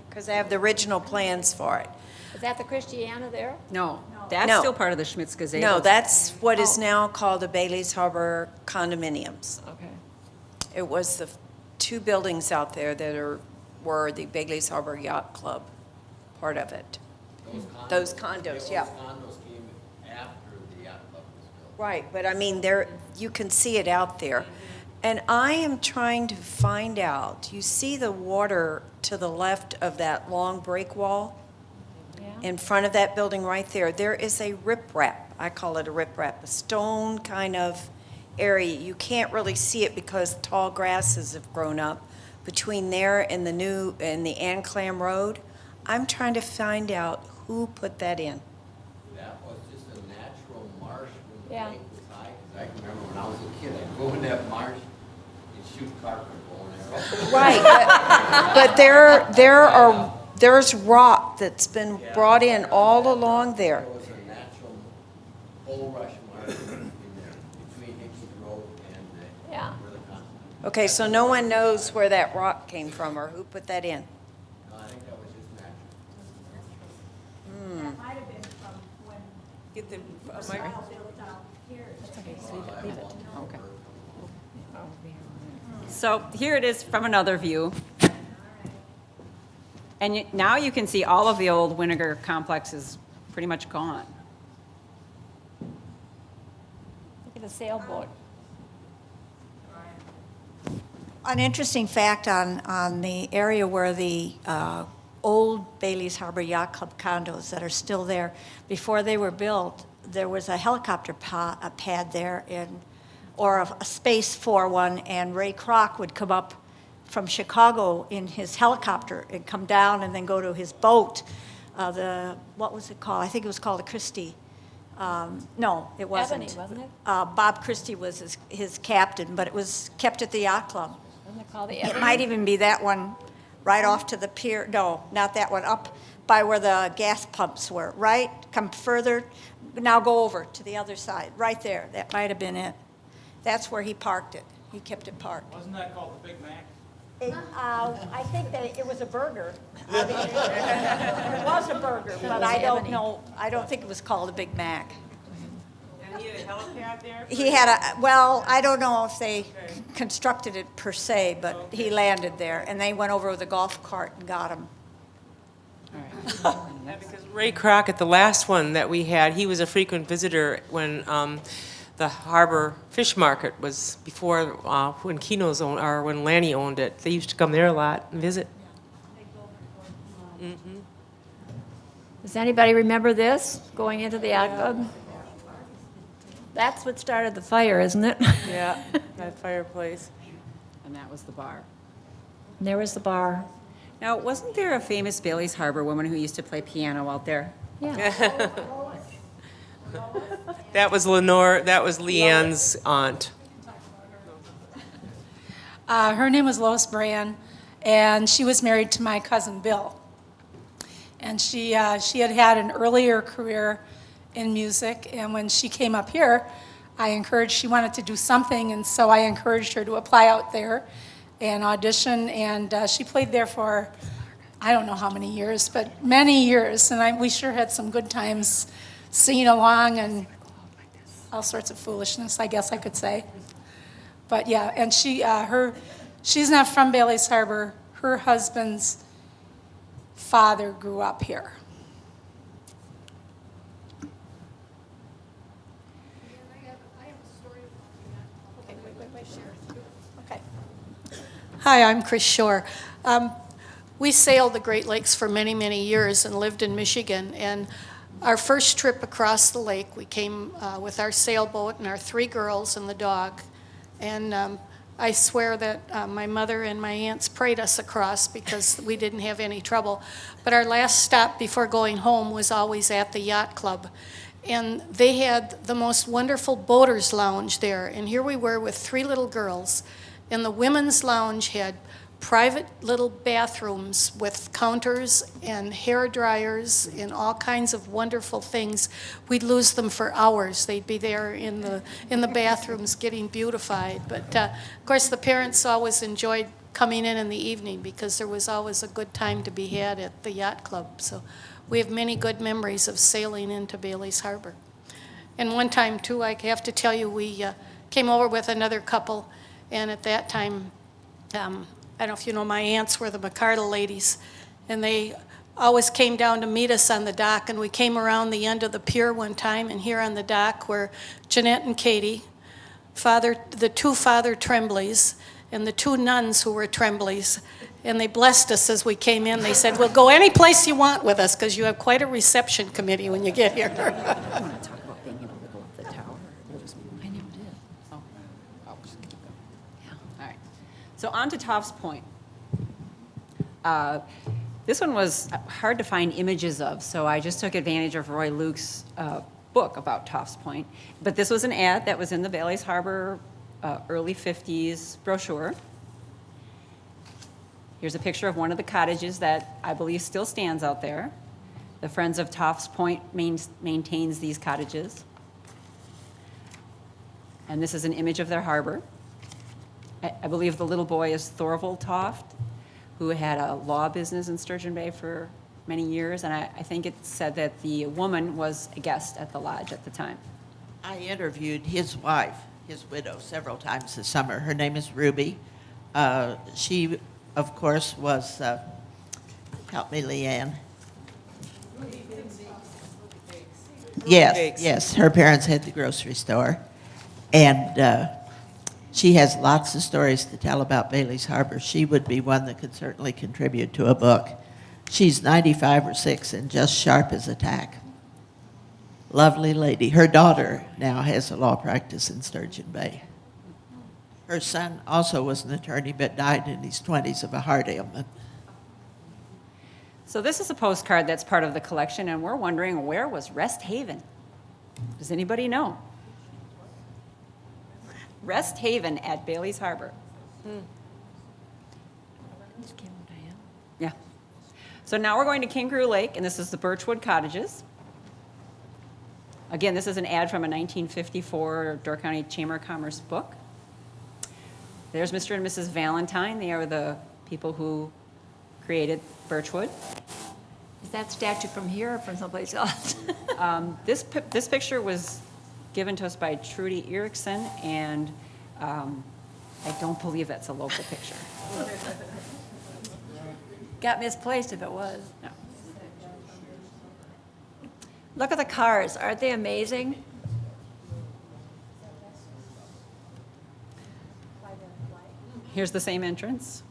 Because I have the original plans for it. Is that the Christiana there? No, that's No. still part of the Schmidt's Gazebos. No, that's what is now called the Bailey's Harbor condominiums. Okay. It was the 2 buildings out there that were the Bailey's Harbor Yacht Club, part of it. Those condos, yeah. Those condos came after the yacht club was built. Right, but I mean, you can see it out there. And I am trying to find out, you see the water to the left of that long break wall? Yeah. In front of that building right there, there is a riprap. I call it a riprap, a stone kind of area. You can't really see it because tall grasses have grown up between there and the Anclam Road. I'm trying to find out who put that in. That was just a natural marsh when the Yeah. lake was high, 'cause I can remember when I was a kid, I'd go in that marsh and shoot carp with a bow and arrow. Right, there's rock that's been brought in all along there. There was a natural bulrush marsh in there between Hickey Road and Yeah. where the Continental. Okay, so no one knows where that rock came from or who put that in. No, I think that was just natural. That might have been from when Get the South mic. built down here. So here it is from another view. And now you can see all of the old Winiger complex is pretty much gone. Look at the sailboat. An interesting fact on the area where the old Bailey's Harbor Yacht Club condos that are still there, before they were built, there was a helicopter pad there, or a space for one, and Ray Kroc would come up from Chicago in his helicopter and come down and then go to his boat. What was it called? I think it was called the Christie. No, it wasn't. Ebony, wasn't it? Bob Christie was his captain, but it was kept at the yacht club. Wasn't it called the It Ebony? might even be that one right off to the pier. No, not that one. Up by where the gas pumps were, right? Come further. Now go over to the other side, right there. That might have been it. That's where he parked it. He kept it parked. Wasn't that called the Big Mac? I think that it was a burger. I mean, it was a burger, but I don't know. I don't think it was called a Big Mac. And he had a helipad there? He had I don't know if they constructed it per se, but he landed there, and they went over with a golf cart and got him. Yeah, because Ray Crockett, the last one that we had, he was a frequent visitor when the harbor fish market was before, when Keno's owned, or when Lanny owned it. They used to come there a lot and visit. Does anybody remember this, going into the yacht club? That's what started the fire, isn't it? Yeah, that fireplace. And that was the bar. And there was the bar. Now, wasn't there a famous Bailey's Harbor woman who used to play piano out there? Yeah. That was Lenore, that was Leanne's aunt. Her name was Lois Brand, and she was married to my cousin Bill. And she had had an earlier career in music, and when she came up here, she wanted to do something, and so I encouraged her to apply out there and audition, and she played there for, I don't know how many years, but many years, and we sure had some good times singing along and all sorts of foolishness, I guess I could say. But yeah, and she's not from Bailey's Harbor. Her husband's father grew up here. Okay. Hi, I'm Chris Shore. We sailed the Great Lakes for many, many years and lived in Michigan. And our first trip across the lake, we came with our sailboat and our 3 girls and the dog. And I swear that my mother and my aunts prayed us across because we didn't have any trouble. But our last stop before going home was always at the yacht club. And they had the most wonderful boaters lounge there. And here we were with 3 little girls. And the women's lounge had private little bathrooms with counters and hair dryers and all kinds of wonderful things. We'd lose them for hours. They'd be there in the bathrooms getting beautified. But of course, the parents always enjoyed coming in the evening because there was always a good time to be had at the yacht club. So we have many good memories of sailing into Bailey's Harbor. And one time, too, I have to tell you, we came over with another couple, and at that time, I don't know if you know, my aunts were the McCardle ladies, and they always came down to meet us on the dock, and we came around the end of the pier one time, and here on the dock were Jeanette and Katie, the 2 Father Tremblays, and the 2 nuns who were Tremblays, and they blessed us as we came in. They said, "We'll go any place you want with us, because you have quite a reception committee when you get here." I want to talk about being able to go up the tower. I never did. Oh. Oh, yeah, all right. So on to Toffs Point. This one was hard to find images of, so I just took advantage of Roy Luke's book about Toffs Point. But this was an ad that was in the Bailey's Harbor early 50s brochure. Here's a picture of one of the cottages that I believe still stands out there. The Friends of Toffs Point maintains these cottages. And this is an image of their harbor. I believe the little boy is Thorvald Toft, who had a law business in Sturgeon Bay for many years, and I think it said that the woman was a guest at the lodge at the time. I interviewed his wife, his widow, several times this summer. Her name is Ruby. She, of course, was, help me, Leanne. Yes, yes. Her parents had the grocery store. And she has lots of stories to tell about Bailey's Harbor. She would be one that could certainly contribute to a book. She's 95 or 6 and just sharp as a tack. Lovely lady. Her daughter now has a law practice in Sturgeon Bay. Her son also was an attorney but died in his 20s of a heart ailment. So this is a postcard that's part of the collection, and we're wondering, where was Rest Haven? Does anybody know? Rest Haven at Bailey's Harbor. Yeah. So now we're going to Kangaroo Lake, and this is the Birchwood Cottages. Again, this is an ad from a 1954 Door County Chamber of Commerce book. There's Mr. and Mrs. Valentine. They are the people who created Birchwood. Is that statue from here or from someplace else? This picture was given to us by Trudy Erickson, and I don't believe that's a local picture. Got misplaced if it was. No. Look at the cars. Aren't they amazing? Here's the same entrance.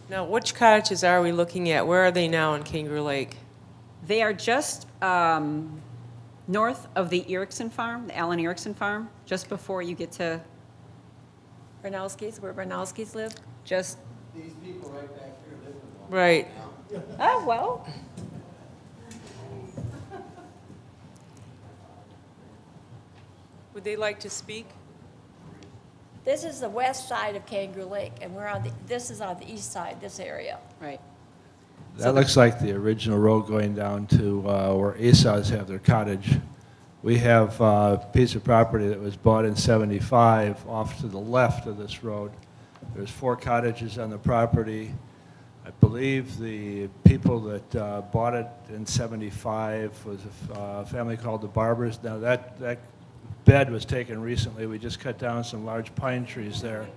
Now, which cottages are we looking at? Where are they now in Kangaroo Lake? They are just north of the Erickson farm, the Alan Erickson farm, just before you get to Bernowski's, where Bernowski's live? just, These people right back here live in one. Right. oh, well. Would they like to speak? This is the west side of Kangaroo Lake, and this is on the east side, this area. Right. That looks like the original road going down to where Esau's have their cottage. We have a piece of property that was bought in '75 off to the left of this road. There's 4 cottages on the property. I believe the people that bought it in '75 was a family called the Barbers. Now that bed was taken recently. We just cut down some large pine trees there.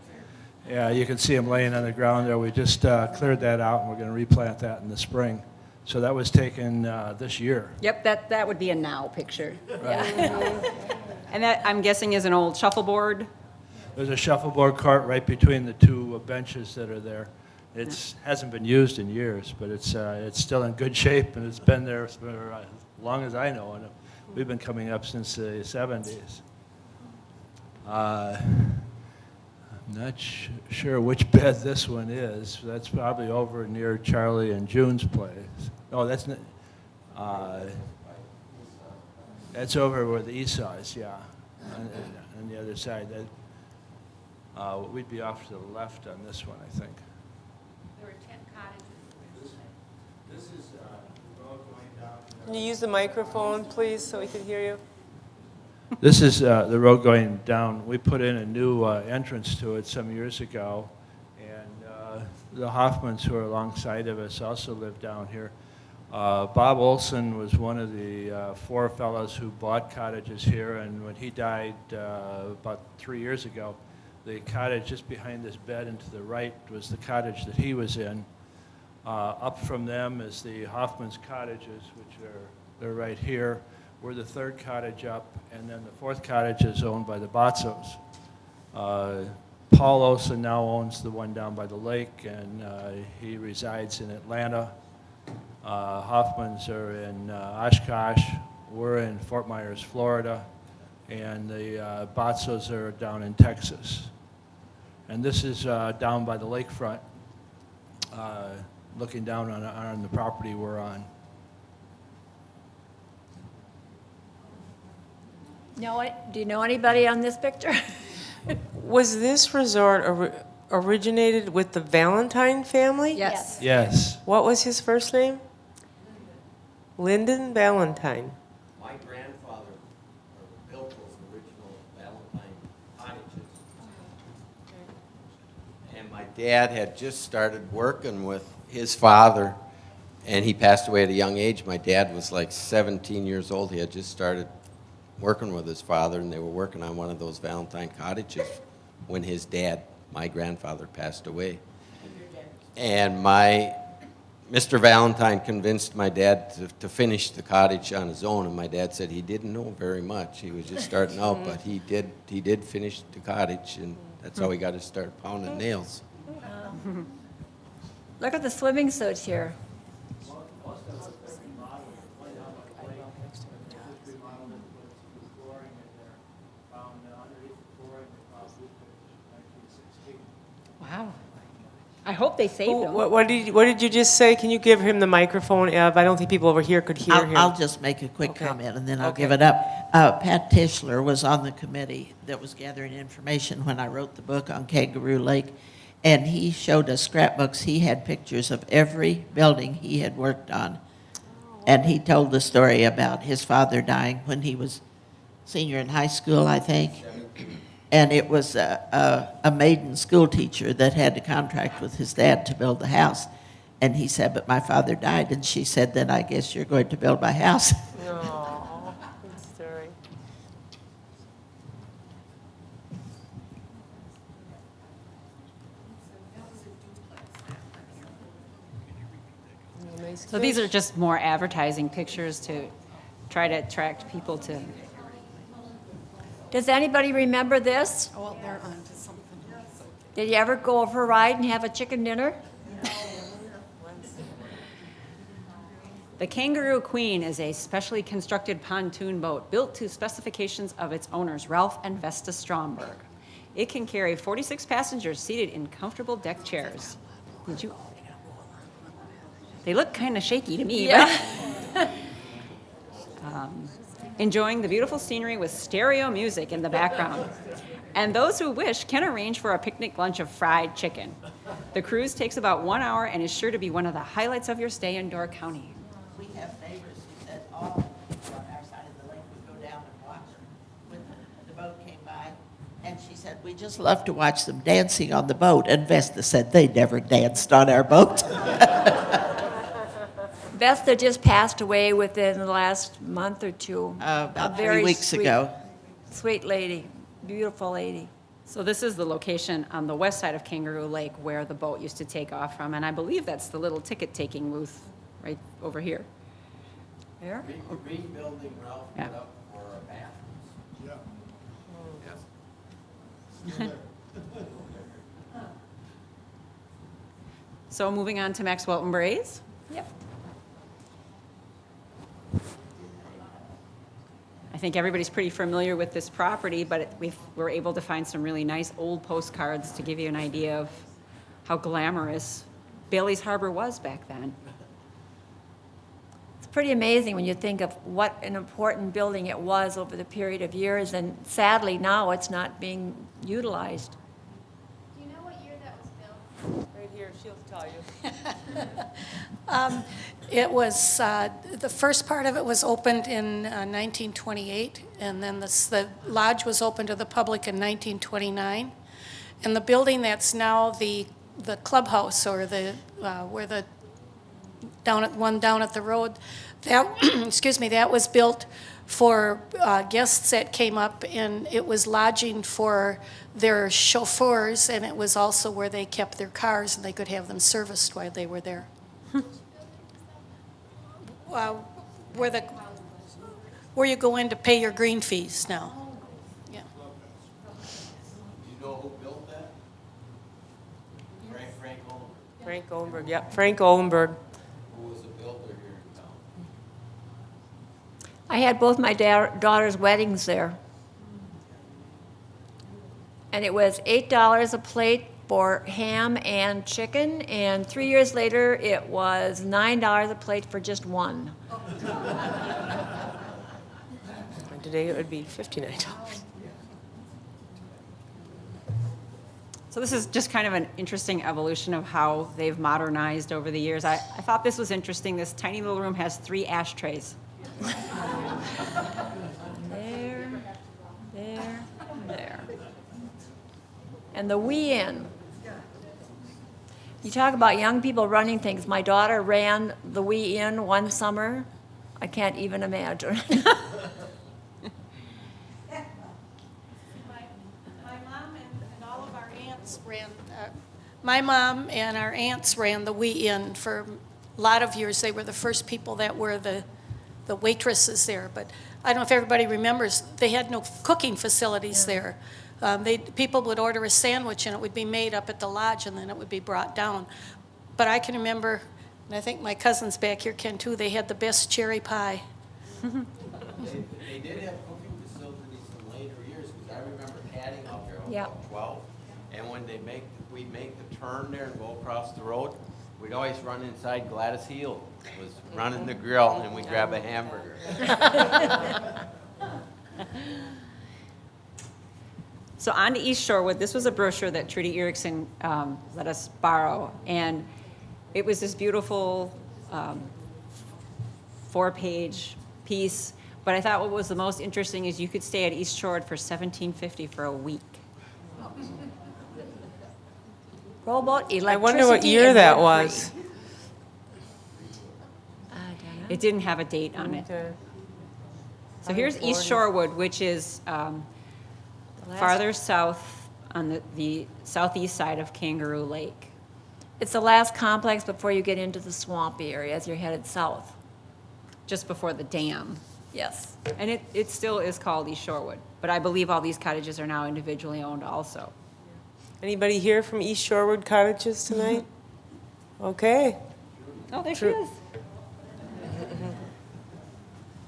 Yeah, you can see them laying on the ground there. We just cleared that out, and we're going to replant that in the spring. So that was taken this year. Yep, that would be a now picture. Yeah. And that, I'm guessing, is an old shuffleboard. There's a shuffleboard cart right between the 2 benches that are there. It hasn't been used in years, but it's still in good shape, and it's been there for as long as I know, and we've been coming up since the '70s. I'm not sure which bed this one is. That's probably over near Charlie and June's place. Oh, that's that's over where the Esau is, yeah, on the other side. We'd be off to the left on this one, I think. There were 10 cottages. This is the road going down. Can you use the microphone, please, so we can hear you? This is the road going down. We put in a new entrance to it some years ago, and the Hoffmans, who are alongside of us, also live down here. Bob Olson was one of the 4 fellows who bought cottages here, and when he died about 3 years ago, the cottage just behind this bed and to the right was the cottage that he was in. Up from them is the Hoffman's cottages, which they're right here. We're the 3rd cottage up, and then the 4th cottage is owned by the Botzos. Paul Olson now owns the one down by the lake, and he resides in Atlanta. Hoffmans are in Oshkosh. We're in Fort Myers, Florida. and the Batzos are down in Texas. And this is down by the lakefront, looking down on the property we're on. Do you know anybody on this picture? Was this resort originated with the Valentine family? Yes. Yes. What was his first name? Lyndon Valentine. My grandfather built those original Valentine cottages. And my dad had just started working with his father, and he passed away at a young age. My dad was like 17 years old. He had just started working with his father, and they were working on one of those Valentine cottages when his dad, my grandfather, passed away. And Mr. Valentine convinced my dad to finish the cottage on his own, and my dad said he didn't know very much. He was just starting out, but he did finish the cottage, and that's how he got to start pounding nails. Look at the swimming suits here. Wow. I hope they saved them. What did you just say? Can you give him the microphone, Ev? I don't think people over here could hear him. I'll just make a quick Okay. comment, and then I'll Okay. give it up. Pat Tischler was on the committee that was gathering information when I wrote the book on Kangaroo Lake, and he showed us scrapbooks. He had pictures of every building he had worked on, and he told the story about his father dying when he was senior in high school, I think. And it was a maiden school teacher that had to contract with his dad to build the house. And he said, but my father died. And she said, then I guess you're going to build my house. Oh, good story. So these are just more advertising pictures to try to attract people to. Does anybody remember this? Oh, they're on to something. Did you ever go for a ride and have a chicken dinner? The Kangaroo Queen is a specially constructed pontoon boat built to specifications of its owners, Ralph and Vesta Stromberg. It can carry 46 passengers seated in comfortable deck chairs. Did you? They look kind of shaky to me. But enjoying the beautiful scenery with stereo music in the background. And those who wish can arrange for a picnic lunch of fried chicken. The cruise takes about 1 hour and is sure to be one of the highlights of your stay in Door County. We have neighbors who said all people on our side of the lake would go down and watch when the boat came by. And she said, we just love to watch them dancing on the boat. And Vesta said, they never danced on our boat. Vesta just passed away within the last month or two. About A 3 very weeks sweet- ago. Sweet lady, beautiful lady. So this is the location on the west side of Kangaroo Lake where the boat used to take off from, and I believe that's the little ticket-taking booth right over here. There? Green building Ralph Yeah. put up for a bathroom. Yeah. So moving on to Maxwell and Braes. Yep. I think everybody's pretty familiar with this property, but we were able to find some really nice old postcards to give you an idea of how glamorous Bailey's Harbor was back then. It's pretty amazing when you think of what an important building it was over the period of years, and sadly now it's not being utilized. Do you know what year that was built? Right here, she'll tell you. It was, the first part of it was opened in 1928, and then the lodge was opened to the public in 1929. And the building that's now the clubhouse, or where the, down at the road, that, excuse me, that was built for guests that came up, and it was lodging for their chauffeurs, and it was also where they kept their cars, and they could have them serviced while they were there. Where you go in to pay your green fees now. Yeah. Do you know who built that? Frank Olmer, Frank Olenberg, yep, Frank Olenberg. who was a builder here in town. I had both my daughter's weddings there. And it was $8 a plate for ham and chicken, and 3 years later, it was $9 a plate for just one. And today it would be $59. So this is just kind of an interesting evolution of how they've modernized over the years. I thought this was interesting. This tiny little room has 3 ashtrays. There, there, there. And the Wee-In. You talk about young people running things. My daughter ran the Wee-In one summer. I can't even imagine. My mom and our aunts ran the Wee-In for a lot of years. They were the first people that were the waitresses there. But I don't know if everybody remembers, they had no cooking facilities there. People would order a sandwich and it would be made up at the lodge and then it would be brought down. But I can remember, and I think my cousins back here can too, they had the best cherry pie. They did have cooking facilities in later years, because I remember caddying out there, I was Yeah. about 12. And when we'd make the turn there and go across the road, we'd always run inside Gladys Heel. Was running the grill, and we'd grab a hamburger. So on to East Shorewood. This was a brochure that Trudy Erickson let us borrow, and it was this beautiful 4-page piece. But I thought what was the most interesting is you could stay at East Shorewood for $17.50 for a week. Rowboat, electricity, I wonder what year and that rent was. free. I don't know. It didn't have a date on it. Okay. So here's East 140s. Shorewood, which is farther south on the southeast side of Kangaroo Lake. It's the last complex before you get into the swampy area as you're headed south. Just before the dam. Yes. And it still is called East Shorewood, but I believe all these cottages are now individually owned also. Anybody here from East Shorewood Cottages tonight? Okay. Oh, there she is.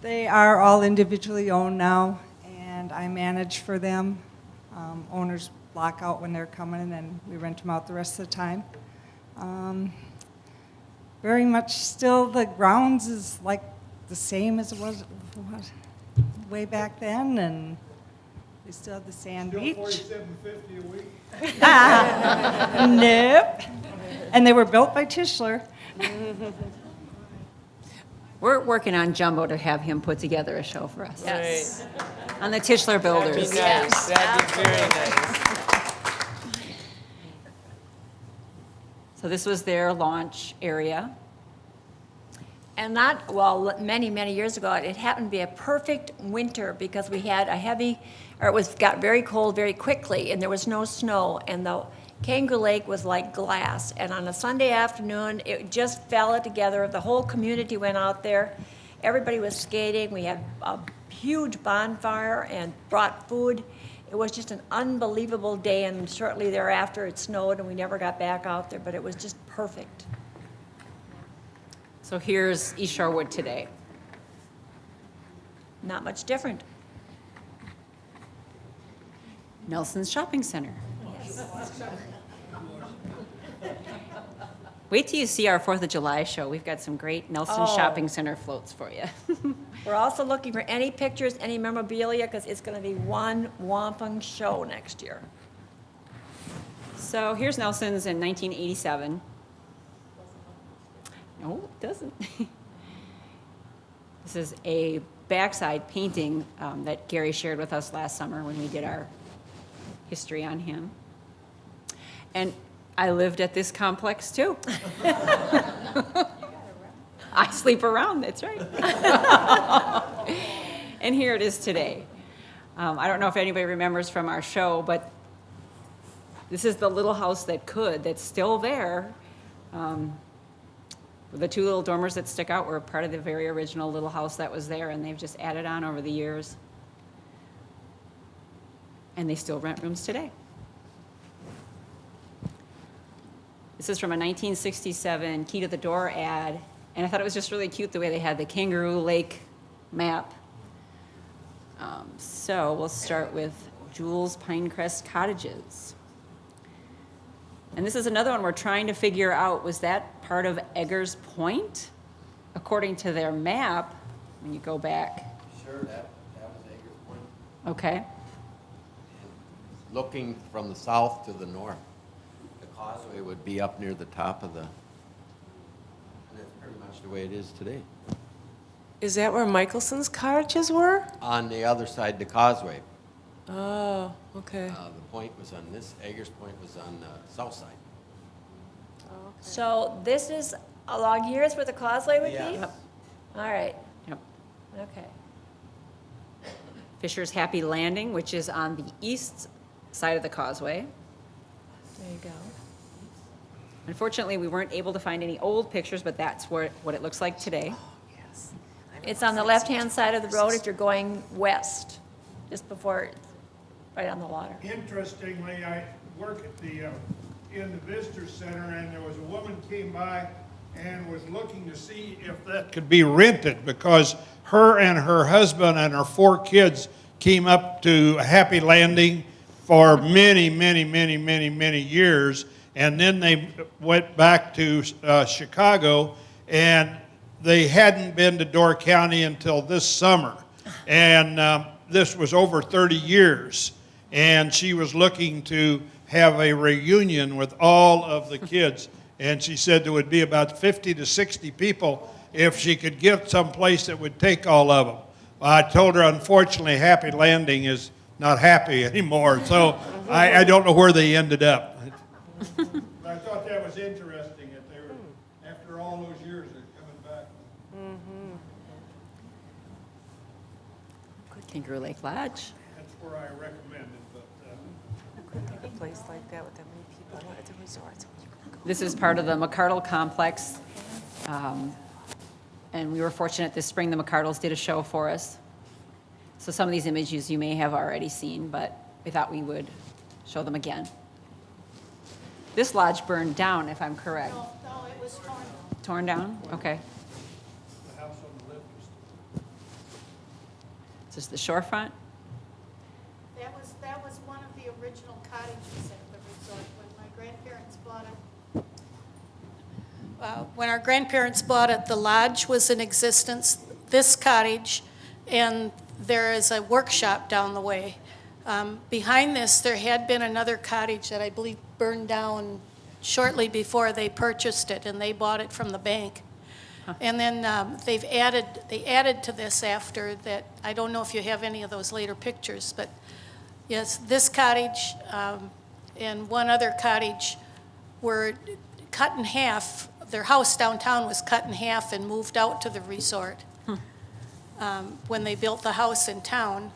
They are all individually owned now, and I manage for them. Owners block out when they're coming, and we rent them out the rest of the time. Very much still, the grounds is like the same as it was way back then, and they still have the sand Still beach. $47.50 a week? Nope. And they were built by Tischler. We're working on Jumbo to have him put together a show for us. Yes. On the Tischler That'd Builders. be nice. That'd be very nice. So this was their launch area. And that, well, many, many years ago, it happened to be a perfect winter because we had got very cold very quickly, and there was no snow, and the Kangaroo Lake was like glass. And on a Sunday afternoon, it just fell together. The whole community went out there. Everybody was skating. We had a huge bonfire and brought food. It was just an unbelievable day, and shortly thereafter, it snowed, and we never got back out there, but it was just perfect. So here's East Shorewood today. Not much different. Nelson's Shopping Center. Wait till you see our 4th of July show. We've got some great Nelson Shopping Center floats for you. We're also looking for any pictures, any memorabilia, because it's going to be one wampum show next year. So here's Nelson's in 1987. No, it doesn't. This is a backside painting that Gary shared with us last summer when we did our history on him. And I lived at this complex too. I sleep around, that's right. And here it is today. I don't know if anybody remembers from our show, but this is the little house that's still there. The 2 little dormers that stick out were part of the very original little house that was there, and they've just added on over the years. And they still rent rooms today. This is from a 1967 Key to the Door ad, and I thought it was just really cute the way they had the Kangaroo Lake map. So we'll start with Jules Pinecrest Cottages. And this is another one we're trying to figure out, was that part of Eggers Point? According to their map, when you go back. Sure, that was Eggers Point. Okay. Looking from the south to the north, the causeway would be up near the top of the, and that's pretty much the way it is today. Is that where Michelson's cottages were? On the other side of the causeway. Oh, okay. The point was on this, Eggers Point was on the south side. So this is along here is where the causeway would be? Yes. All right, Yep. okay. Fisher's Happy Landing, which is on the east side of the causeway. There you go. Unfortunately, we weren't able to find any old pictures, but that's what it looks like today. It's on the left-hand side of the road if you're going west, just before, right on the water. Interestingly, I work at the, in the visitor center, and there was a woman came by and was looking to see if that could be rented, because her and her husband and her 4 kids came up to Happy Landing for many, many, many, many, many years, and then they went back to Chicago, and they hadn't been to Door County until this summer. And this was over 30 years. And she was looking to have a reunion with all of the kids. And she said there would be about 50 to 60 people if she could get some place that would take all of them. I told her, unfortunately, Happy Landing is not happy anymore. So I don't know where they ended up. But I thought that was interesting that they were, after all those years, they're coming back. Kangaroo Lake Lodge. That's where I recommend it, but A place like that with that many people at the resorts. This is part of the McCardle complex. And we were fortunate this spring, the McCardles did a show for us. So some of these images you may have already seen, but we thought we would show them again. This lodge burned down, if I'm correct. No, it was torn. Torn down? Okay. the house on the left is Is this the shorefront? That was one of the original cottages at the resort when my grandparents bought it. When our grandparents bought it, the lodge was in existence, this cottage, and there is a workshop down the way. Behind this, there had been another cottage that I believe burned down shortly before they purchased it, and they bought it from the bank. And then they added to this after that. I don't know if you have any of those later pictures, but yes, this cottage and one other cottage were cut in half. Their house downtown was cut in half and moved out to the resort when they built the house in town.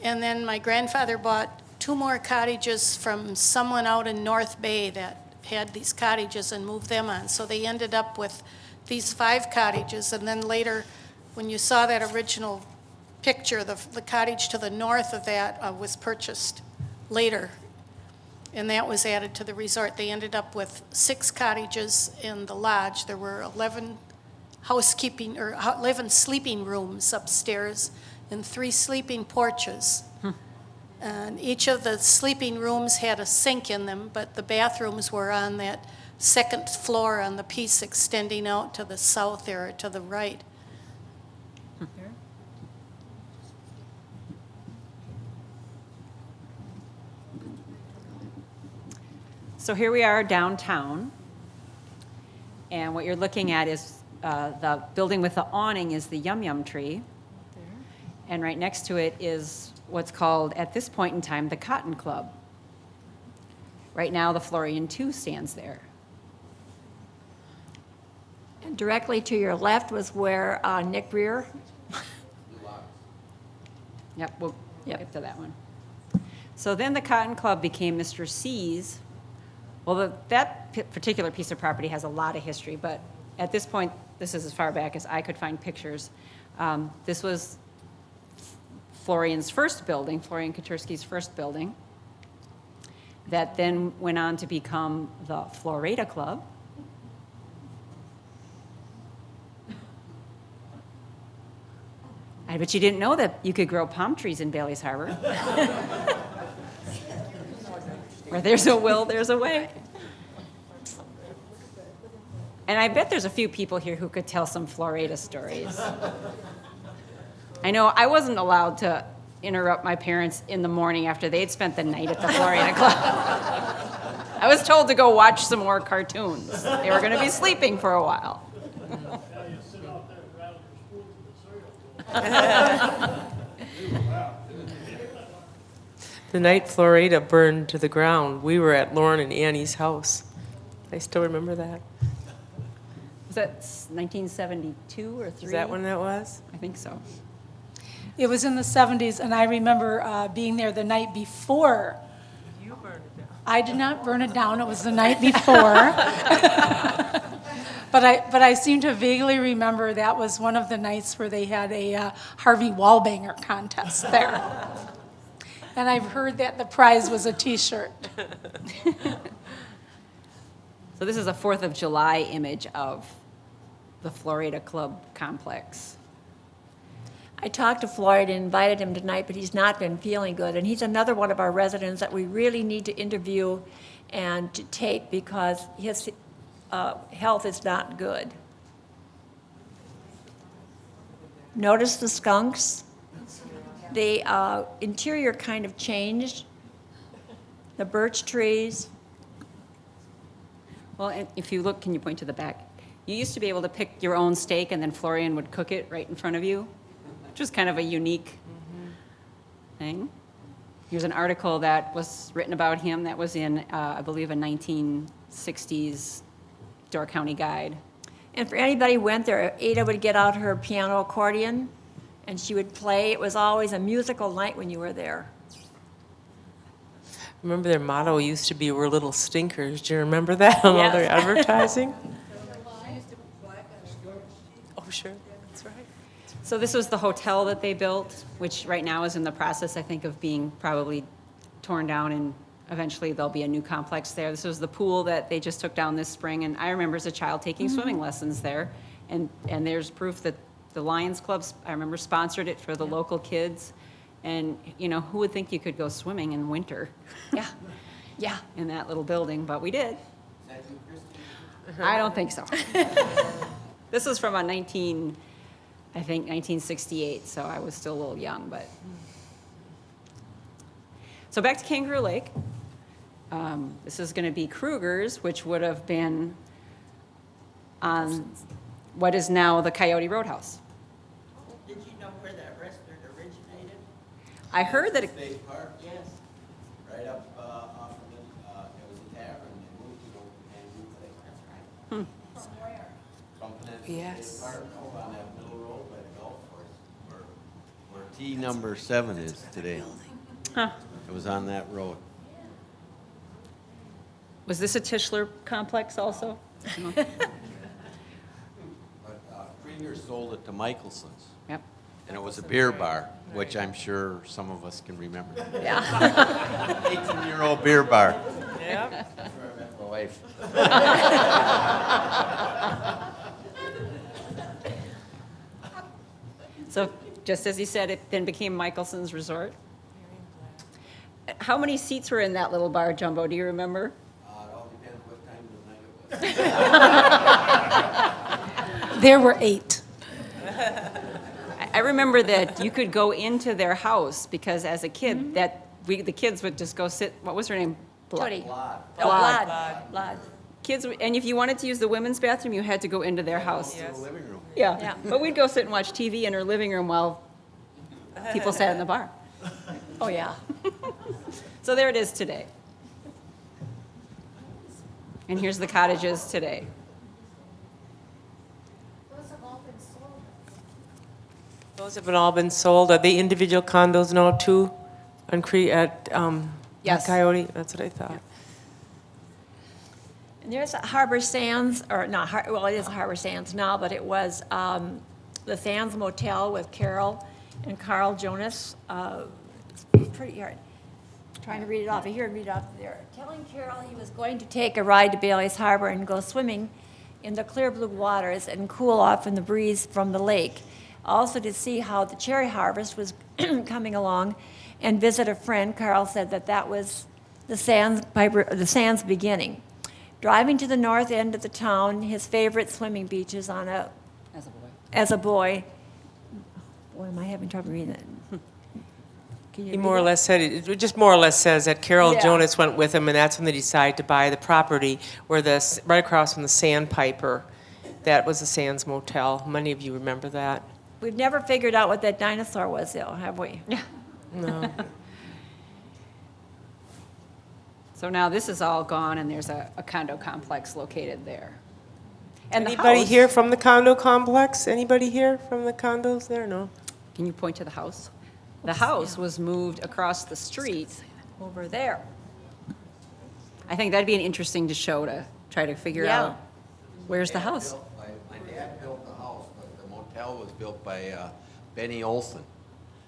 And then my grandfather bought 2 more cottages from someone out in North Bay that had these cottages and moved them on. So they ended up with these 5 cottages, and then later, when you saw that original picture, the cottage to the north of that was purchased later, and that was added to the resort. They ended up with 6 cottages in the lodge. There were 11 housekeeping, or 11 sleeping rooms upstairs, and 3 sleeping porches. And each of the sleeping rooms had a sink in them, but the bathrooms were on that second floor on the piece extending out to the south there, or to the right. So here we are downtown, and what you're looking at is the building with the awning is the Yum Yum tree, and right next to it is what's called, at this point in time, the Cotton Club. Right now, the Florian 2 stands there. And directly to your left was where Nick Greer. Yep, we'll get to that one. So then the Cotton Club became Mr. C's. Well, that particular piece of property has a lot of history, but at this point, this is as far back as I could find pictures. This was Florian's first building, Florian Kotursky's first building, that then went on to become the Florida Club. I bet you didn't know that you could grow palm trees in Bailey's Harbor. Where there's a will, there's a way. And I bet there's a few people here who could tell some Florida stories. I know I wasn't allowed to interrupt my parents in the morning after they'd spent the night at the Florida Club. I was told to go watch some more cartoons. They were going to be sleeping for a while. The night Florida burned to the ground, we were at Lauren and Annie's house. I still remember that. Was that 1972 or 3? Is that when that was? I think so. It was in the 70s, and I remember being there the night before. You burned it down. I did not burn it down. It was the night before. But I seem to vaguely remember that was one of the nights where they had a Harvey Wallbanger contest there. And I've heard that the prize was a T-shirt. So this is a 4th of July image of the Florida Club complex. I talked to Floyd and invited him tonight, but he's not been feeling good. And he's another one of our residents that we really need to interview and to tape because his health is not good. Notice the skunks? The interior kind of changed. The birch trees. Well, and if you look, can you point to the back? You used to be able to pick your own steak and then Florian would cook it right in front of you, which was kind of a unique thing. Here's an article that was written about him that was in, I believe, a 1960s Door County Guide. And for anybody who went there, Ada would get out her piano accordion and she would play. It was always a musical night when you were there. Remember their motto used to be, "We're little stinkers." Do you remember that on all their advertising? Oh, sure, that's right. So this was the hotel that they built, which right now is in the process, I think, of being probably torn down, and eventually there'll be a new complex there. This was the pool that they just took down this spring, and I remember as a child taking swimming lessons there, and there's proof that the Lions Club, I remember, sponsored it for the local kids. And, you know, who would think you could go swimming in winter? Yeah, yeah. In that little building, but we did. I don't think so. This was from a 1968, so I was still a little young, but. So back to Kangaroo Lake. This is going to be Kruger's, which would have been on what is now the Coyote Roadhouse. Did you know where that restaurant originated? I heard that it, State Park, Yes. right up off of it, it was a tavern, they moved to Kangaroo Lake. That's right. From where? From Peninsula Yes. State Park, over on that middle road by the golf course, where T number 7 is today. huh. It was on that road. Was this a Tischler complex also? No. But Krieger sold it to Michelson's, Yep. and it was a beer bar, which I'm sure some of us can remember. Yeah. 18-year-old beer bar. Yep. That's where I met my wife. So just as he said, it then became Michelson's Resort. How many seats were in that little bar, Jumbo? Do you remember? It all depends what time of the night it was. There were 8. I remember that you could go into their house because as a kid, the kids would just go sit. What was her name? Jody. Blood. Oh, Blood. Kids, and if you wanted to use the women's bathroom, you had to go into their house. In the living room. Yeah. Yeah. But we'd go sit and watch TV in her living room while people sat in the bar. Oh, yeah. So there it is today. And here's the cottages today. Those have all been sold. Those have all been sold. Are they individual condos now too? On Yes. Coyote? That's what I thought. And there's a Harbor Sands, or not, well, it is Harbor Sands now, but it was the Sands Motel with Carol and Carl Jonas. It's pretty hard. Trying to read it off of here and read it off of there. Telling Carol he was going to take a ride to Bailey's Harbor and go swimming in the clear blue waters and cool off in the breeze from the lake. Also to see how the cherry harvest was coming along and visit a friend. Carl said that was the Sands beginning. Driving to the north end of the town, his favorite swimming beaches As a boy. as a boy. Boy, am I having trouble reading it. Can you He read more or it? less said, it just more or less says that Carol Yeah. Jonas went with him, and that's when they decided to buy the property where right across from the Sandpiper. That was the Sands Motel. Many of you remember that. We've never figured out what that dinosaur was, though, have we? Yeah. No. So now this is all gone, and there's a condo complex located there. And the Anybody house- here from the condo complex? Anybody here from the condos there? No? Can you point to the house? The house was moved across the street over there. I think that'd be an interesting to show to try to figure Yeah. out where's the house. My dad built the house, but the motel was built by Benny Olson.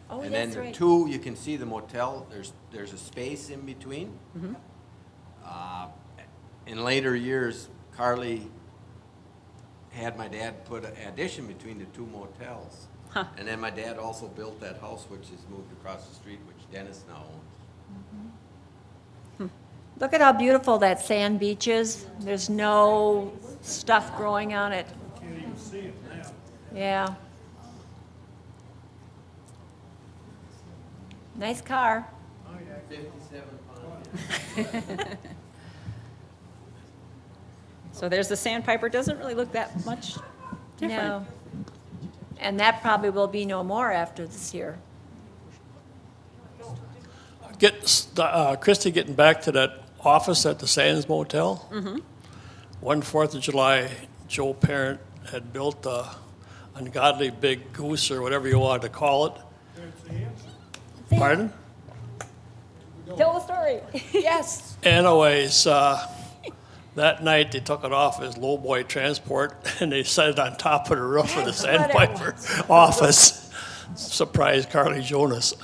Oh, And then that's the right. two, you can see the motel, there's a space in between. In later years, Carly had my dad put an addition between the two motels. Huh. And then my dad also built that house, which is moved across the street, which Dennis now owns. Look at how beautiful that sand beach is. There's no stuff growing on it. Can't even see it now. Yeah. Nice car. Oh, yeah. 57 So there's the Sandpiper. Doesn't really look that much different. No. And that probably will be no more after this year. Christie, getting back to that office at the Sands Motel. One 4th of July, Joe Parent had built a ungodly big goose or whatever you wanted to call it. Pardon? Tell the story. Yes. Anyways, that night they took it off as lowboy transport and they set it on top of the roof of the That's what it Sandpiper office. Surprised Carly Jonas.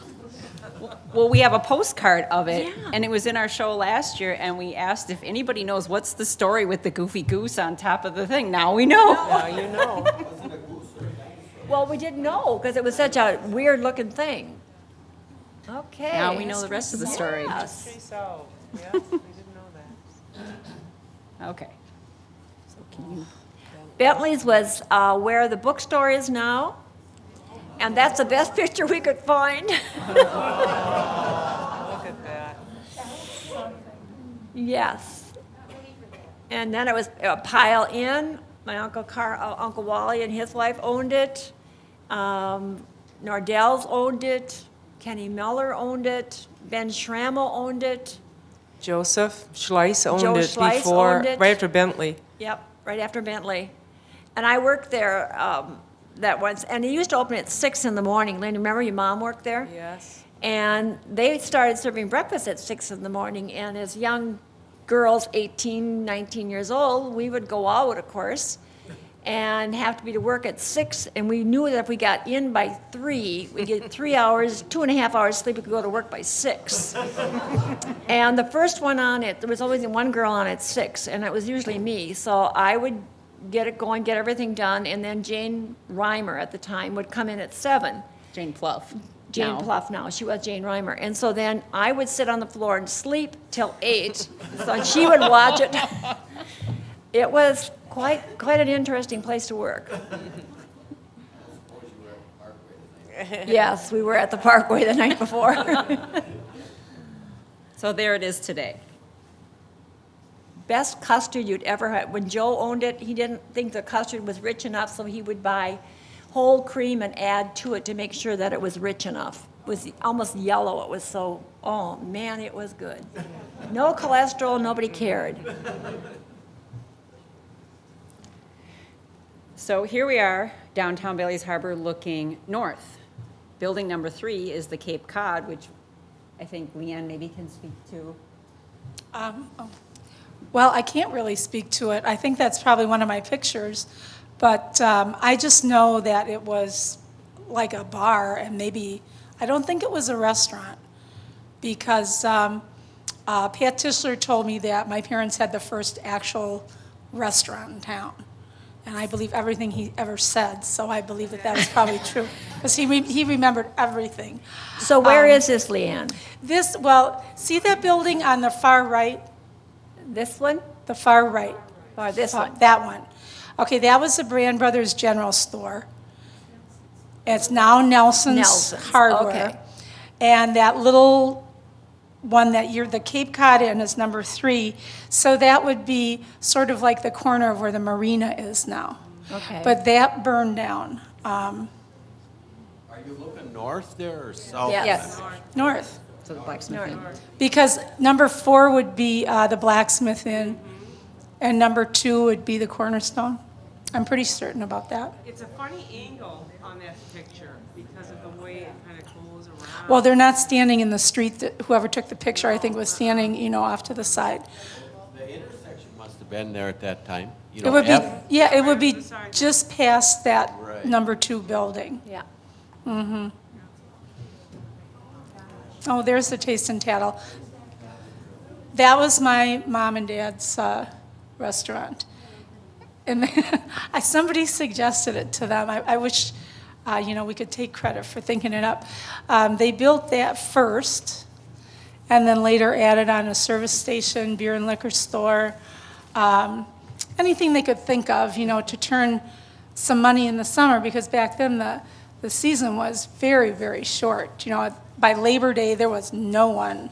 Well, we have a postcard of it, Yeah. and it was in our show last year, and we asked if anybody knows what's the story with the goofy goose on top of the thing. Now we know. Now you know. Well, we didn't know because it was such a weird looking thing. Okay. Now we know the rest of the story. Yes. So, yes, we didn't know that. Okay. So can you? Bentley's was where the bookstore is now, and that's the best picture we could find. Look at that. Yes. And then it was a Pile Inn. My Uncle Wally and his wife owned it. Nordell's owned it. Kenny Miller owned it. Ben Schrammel owned it. Joseph Schleiss owned Joe it Schleiss before, owned it. right after Bentley. Yep, right after Bentley. And I worked there that once, and they used to open at 6 in the morning. Lynn, remember your mom worked there? Yes. And they started serving breakfast at 6 in the morning, and as young girls, 18, 19 years old, we would go out, of course, and have to be to work at 6, and we knew that if we got in by 3, we'd get 3 hours, 2.5 hours sleep, we could go to work by 6. And the first one on it, there was always one girl on at 6, and it was usually me, so I would get it going, get everything done, and then Jane Reimer at the time would come in at 7. Jane Pluff. Jane Pluff now, she was Jane Reimer. And so then I would sit on the floor and sleep till 8, so she would watch it. It was quite an interesting place to work. Yes, we were at the Parkway the night before. So there it is today. Best custard you'd ever had. When Joe owned it, he didn't think the custard was rich enough, so he would buy whole cream and add to it to make sure that it was rich enough. It was almost yellow. It was so, oh man, it was good. No cholesterol, nobody cared. So here we are, downtown Bailey's Harbor, looking north. Building number 3 is the Cape Cod, which I think Leanne maybe can speak to. Well, I can't really speak to it. I think that's probably one of my pictures. But I just know that it was like a bar, and maybe, I don't think it was a restaurant, because Pat Tischler told me that my parents had the first actual restaurant in town. And I believe everything he ever said, so I believe that that is probably true. Because he remembered everything. So where is this, Leanne? This, well, see that building on the far right? This one? The far right. Or this one? That one. Okay, that was the Brand Brothers General Store. It's now Nelson's Hardware. Okay. And that little one that you're, the Cape Cod Inn is number 3. So that would be sort of like the corner of where the marina is now. Okay. But that burned down. Are you looking north there or south? Yes. North. So the blacksmith inn. Because number 4 would be the Blacksmith Inn, and number 2 would be the Cornerstone. I'm pretty certain about that. It's a funny angle on that picture because of the way it kind of goes around. Well, they're not standing in the street. Whoever took the picture, I think, was standing, off to the side. The intersection must have been there at that time. It would be, F- yeah, it would be just past that Right. number 2 building. Yeah. Mm-hmm. Oh, there's the Taste and Tattle. That was my mom and dad's restaurant. And somebody suggested it to them. I wish, we could take credit for thinking it up. They built that first, and then later added on a service station, beer and liquor store, anything they could think of, to turn some money in the summer, because back then the season was very, very short. By Labor Day, there was no one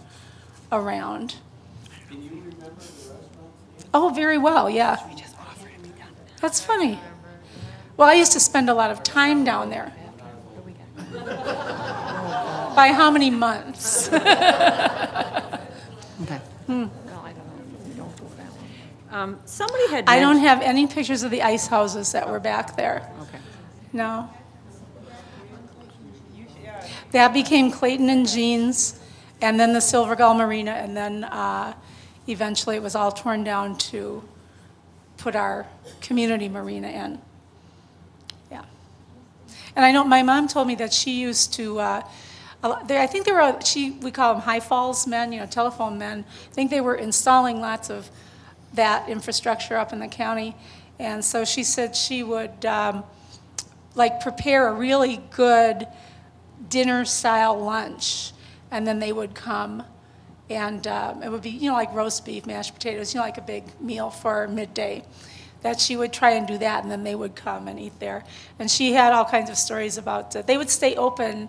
around. Can you remember the restaurant? Oh, very well, yeah. That's funny. Well, I used to spend a lot of time down there. By how many months? Okay. No, I don't know. You don't go that one. Somebody had I don't mentioned- have any pictures of the ice houses that were back there. Okay. No. That became Clayton and Jean's, and then the Silver Gull Marina, and then eventually it was all torn down to put our community marina in. Yeah. And I know my mom told me that she used to, I think they were, we call them high falls men, telephone men. I think they were installing lots of that infrastructure up in the county. And so she said she would prepare a really good dinner-style lunch, and then they would come, and it would be, like roast beef, mashed potatoes, like a big meal for midday, that she would try and do that, and then they would come and eat there. And she had all kinds of stories about, they would stay open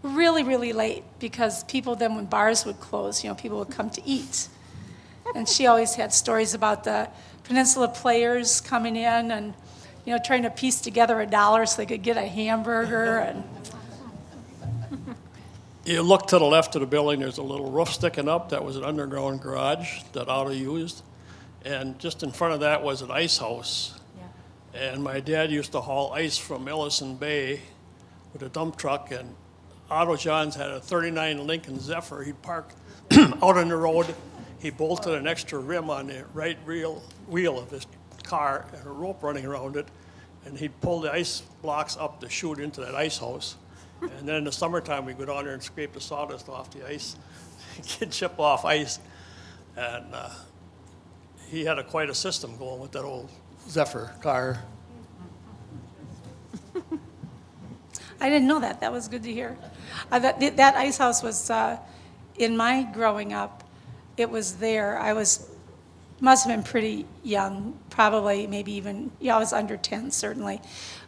really, really late, because people then, when bars would close, people would come to eat. And she always had stories about the Peninsula Players coming in and, trying to piece together $1 so they could get a hamburger. And You look to the left of the building, there's a little roof sticking up. That was an underground garage that Otto used. And just in front of that was an ice house. And my dad used to haul ice from Ellison Bay with a dump truck. And Otto Johns had a 39 Lincoln Zephyr. He'd park out on the road. He bolted an extra rim on the right wheel of his car and a rope running around it. And he'd pull the ice blocks up to shoot into that ice house. And then in the summertime, we'd go down there and scrape the sawdust off the ice, get chip off ice. And he had quite a system going with that old Zephyr car. I didn't know that. That was good to hear. That ice house was, in my growing up, it was there. Must have been pretty young, probably maybe even, I was under 10 certainly.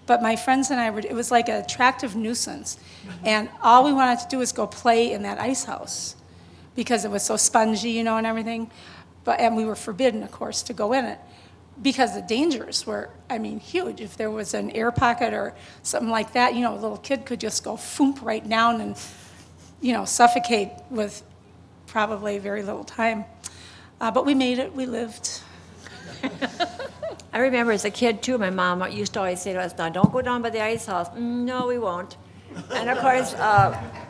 But my friends and I it was like an attractive nuisance. And all we wanted to do was go play in that ice house because it was so spongy, and everything. And we were forbidden, of course, to go in it because the dangers were, huge. If there was an air pocket or something like that, a little kid could just go foomp right down and, suffocate with probably very little time. But we made it, we lived. I remember as a kid, too, my mom used to always say to us, "Now, don't go down by the ice house." No, we won't. And, of course,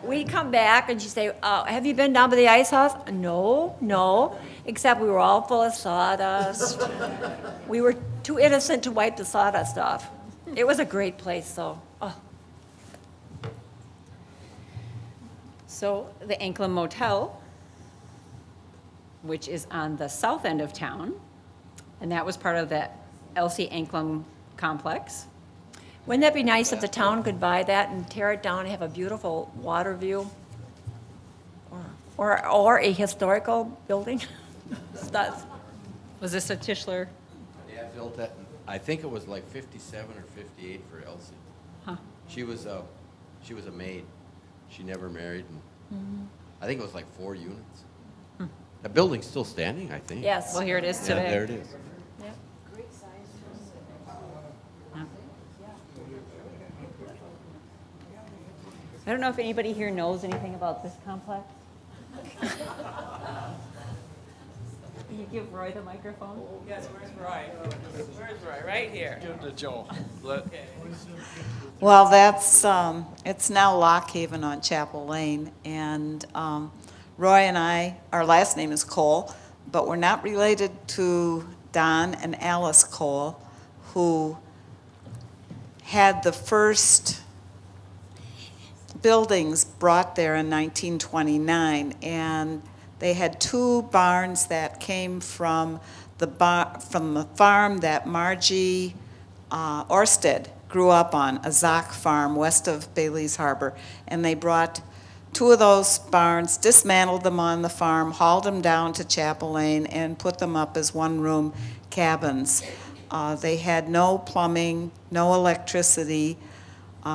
we'd come back, and she'd say, "Have you been down by the ice house?" No. Except we were all full of sawdust. We were too innocent to wipe the sawdust off. It was a great place, though. Oh. So the Anklin Motel, which is on the south end of town, and that was part of that Elsie Anklum complex. Wouldn't that be nice if the town could buy that and tear it down and have a beautiful water view? Or a historical building? That's- Was this a Tischler? Dad built that, I think it was like 57 or 58 for Elsie. Huh. She was a maid. She never married, and I think it was like 4 units. The building's still standing, I think. Yes. Well, here it is today. Yeah, there it is. Yep. I don't know if anybody here knows anything about this complex. Can you give Roy the microphone? Yes, where's Roy? Where's Roy? Right here. Give it to Joe. Well, that's, it's now Lock Haven on Chapel Lane, and Roy and I, our last name is Cole, but we're not related to Don and Alice Cole, who had the first buildings brought there in 1929, and they had 2 barns that came from the farm that Margie Orsted grew up on, a Zock farm west of Bailey's Harbor. And they brought 2 of those barns, dismantled them on the farm, hauled them down to Chapel Lane, and put them up as one-room cabins. They had no plumbing, no electricity.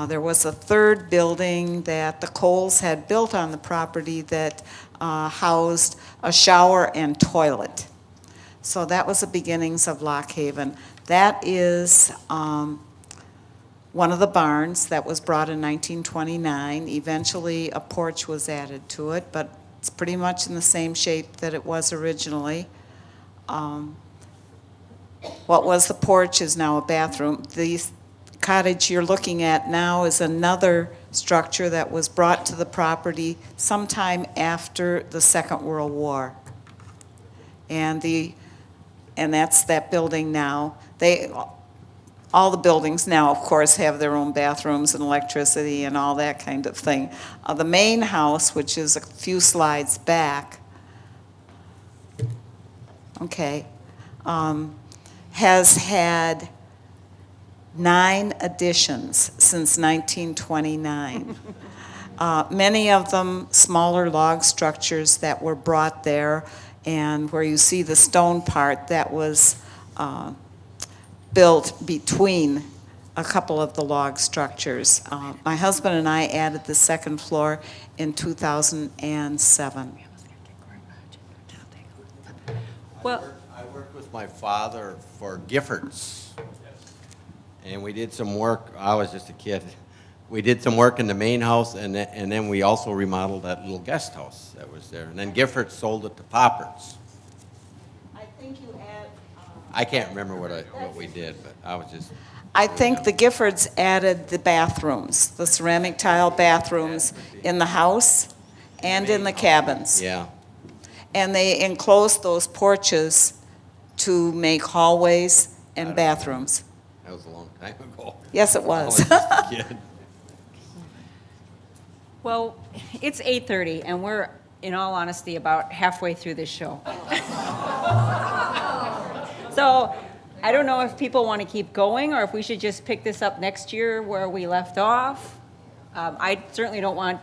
There was a 3rd building that the Coles had built on the property that housed a shower and toilet. So that was the beginnings of Lock Haven. That is one of the barns that was brought in 1929. Eventually, a porch was added to it, but it's pretty much in the same shape that it was originally. What was the porch is now a bathroom. The cottage you're looking at now is another structure that was brought to the property sometime after the Second World War. And that's that building now. All the buildings now, of course, have their own bathrooms and electricity and all that kind of thing. The main house, which is a few slides back, okay, has had 9 additions since 1929. Many of them smaller log structures that were brought there, and where you see the stone part that was built between a couple of the log structures. My husband and I added the 2nd floor in 2007. Well, I worked with my father for Giffords, and we did some work. I was just a kid. We did some work in the main house, and then we also remodeled that little guest house that was there. And then Giffords sold it to Popper's. I think you add. I can't remember what we did, but I was just. I think the Giffords added the bathrooms, the ceramic tile bathrooms in the house and in the cabins. Yeah. And they enclosed those porches to make hallways and bathrooms. That was a long time ago. Yes, it I was. just a kid. well, it's 8:30, and we're, in all honesty, about halfway through this show. So I don't know if people want to keep going or if we should just pick this up next year where we left off. I certainly don't want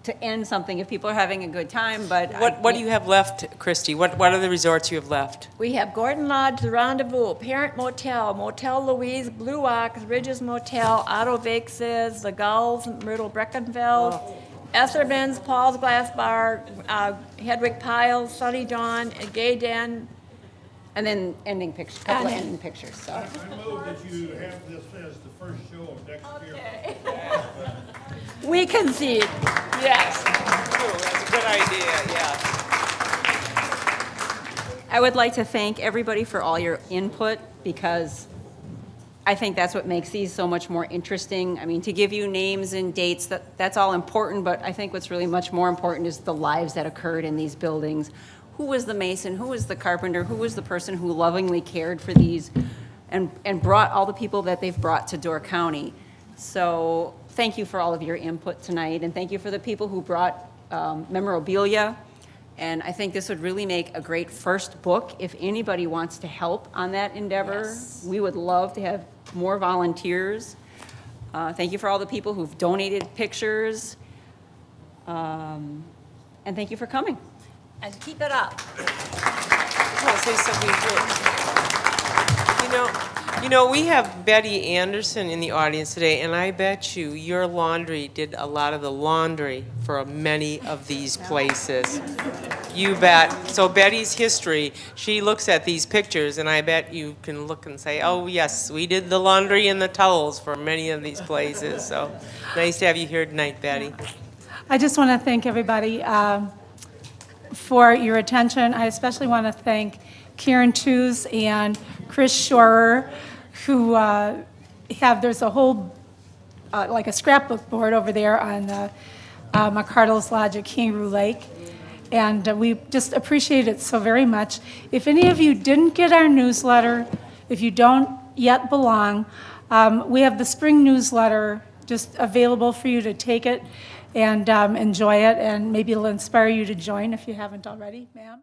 to end something if people are having a good time, but What do you have left, Christy? What are the resorts you have left? We have Gordon Lodge, The Rendezvous, Parent Motel, Motel Louise, Blue Ox, Ridges Motel, Otto Vake's, The Gulls, Myrtle Breckenfeld, Esserman's, Paul's Glass Bar, Hedwig Piles, Sunny Dawn, Gay Den. and then ending pictures, couple of ending pictures. So I move that you have this as the first show of next year. We concede. Yes. That's a good idea, yeah. I would like to thank everybody for all your input because I think that's what makes these so much more interesting. I mean, to give you names and dates, that's all important, but I think what's really much more important is the lives that occurred in these buildings. Who was the mason? Who was the carpenter? Who was the person who lovingly cared for these and brought all the people that they've brought to Door County? So thank you for all of your input tonight, and thank you for the people who brought memorabilia And I think this would really make a great first book. If anybody wants to help on that endeavor, we would love to have more volunteers. Thank you for all the people who've donated pictures. And thank you for coming. And keep it up. I want to say something too. You know, we have Betty Anderson in the audience today, and I bet you your laundry did a lot of the laundry for many of these places. You bet. So Betty's history, she looks at these pictures, and I bet you can look and say, oh, yes, we did the laundry and the towels for many of these places. So nice to have you here tonight, Betty. I just want to thank everybody for your attention. I especially want to thank Karen Tews and Chris Shorer, who there's a whole, like a scrapbook board over there on McCardle's Lodge at Kangaroo Lake. And we just appreciate it so very much. If any of you didn't get our newsletter, if you don't yet belong, we have the spring newsletter just available for you to take it and enjoy it, and maybe it'll inspire you to join if you haven't already, ma'am.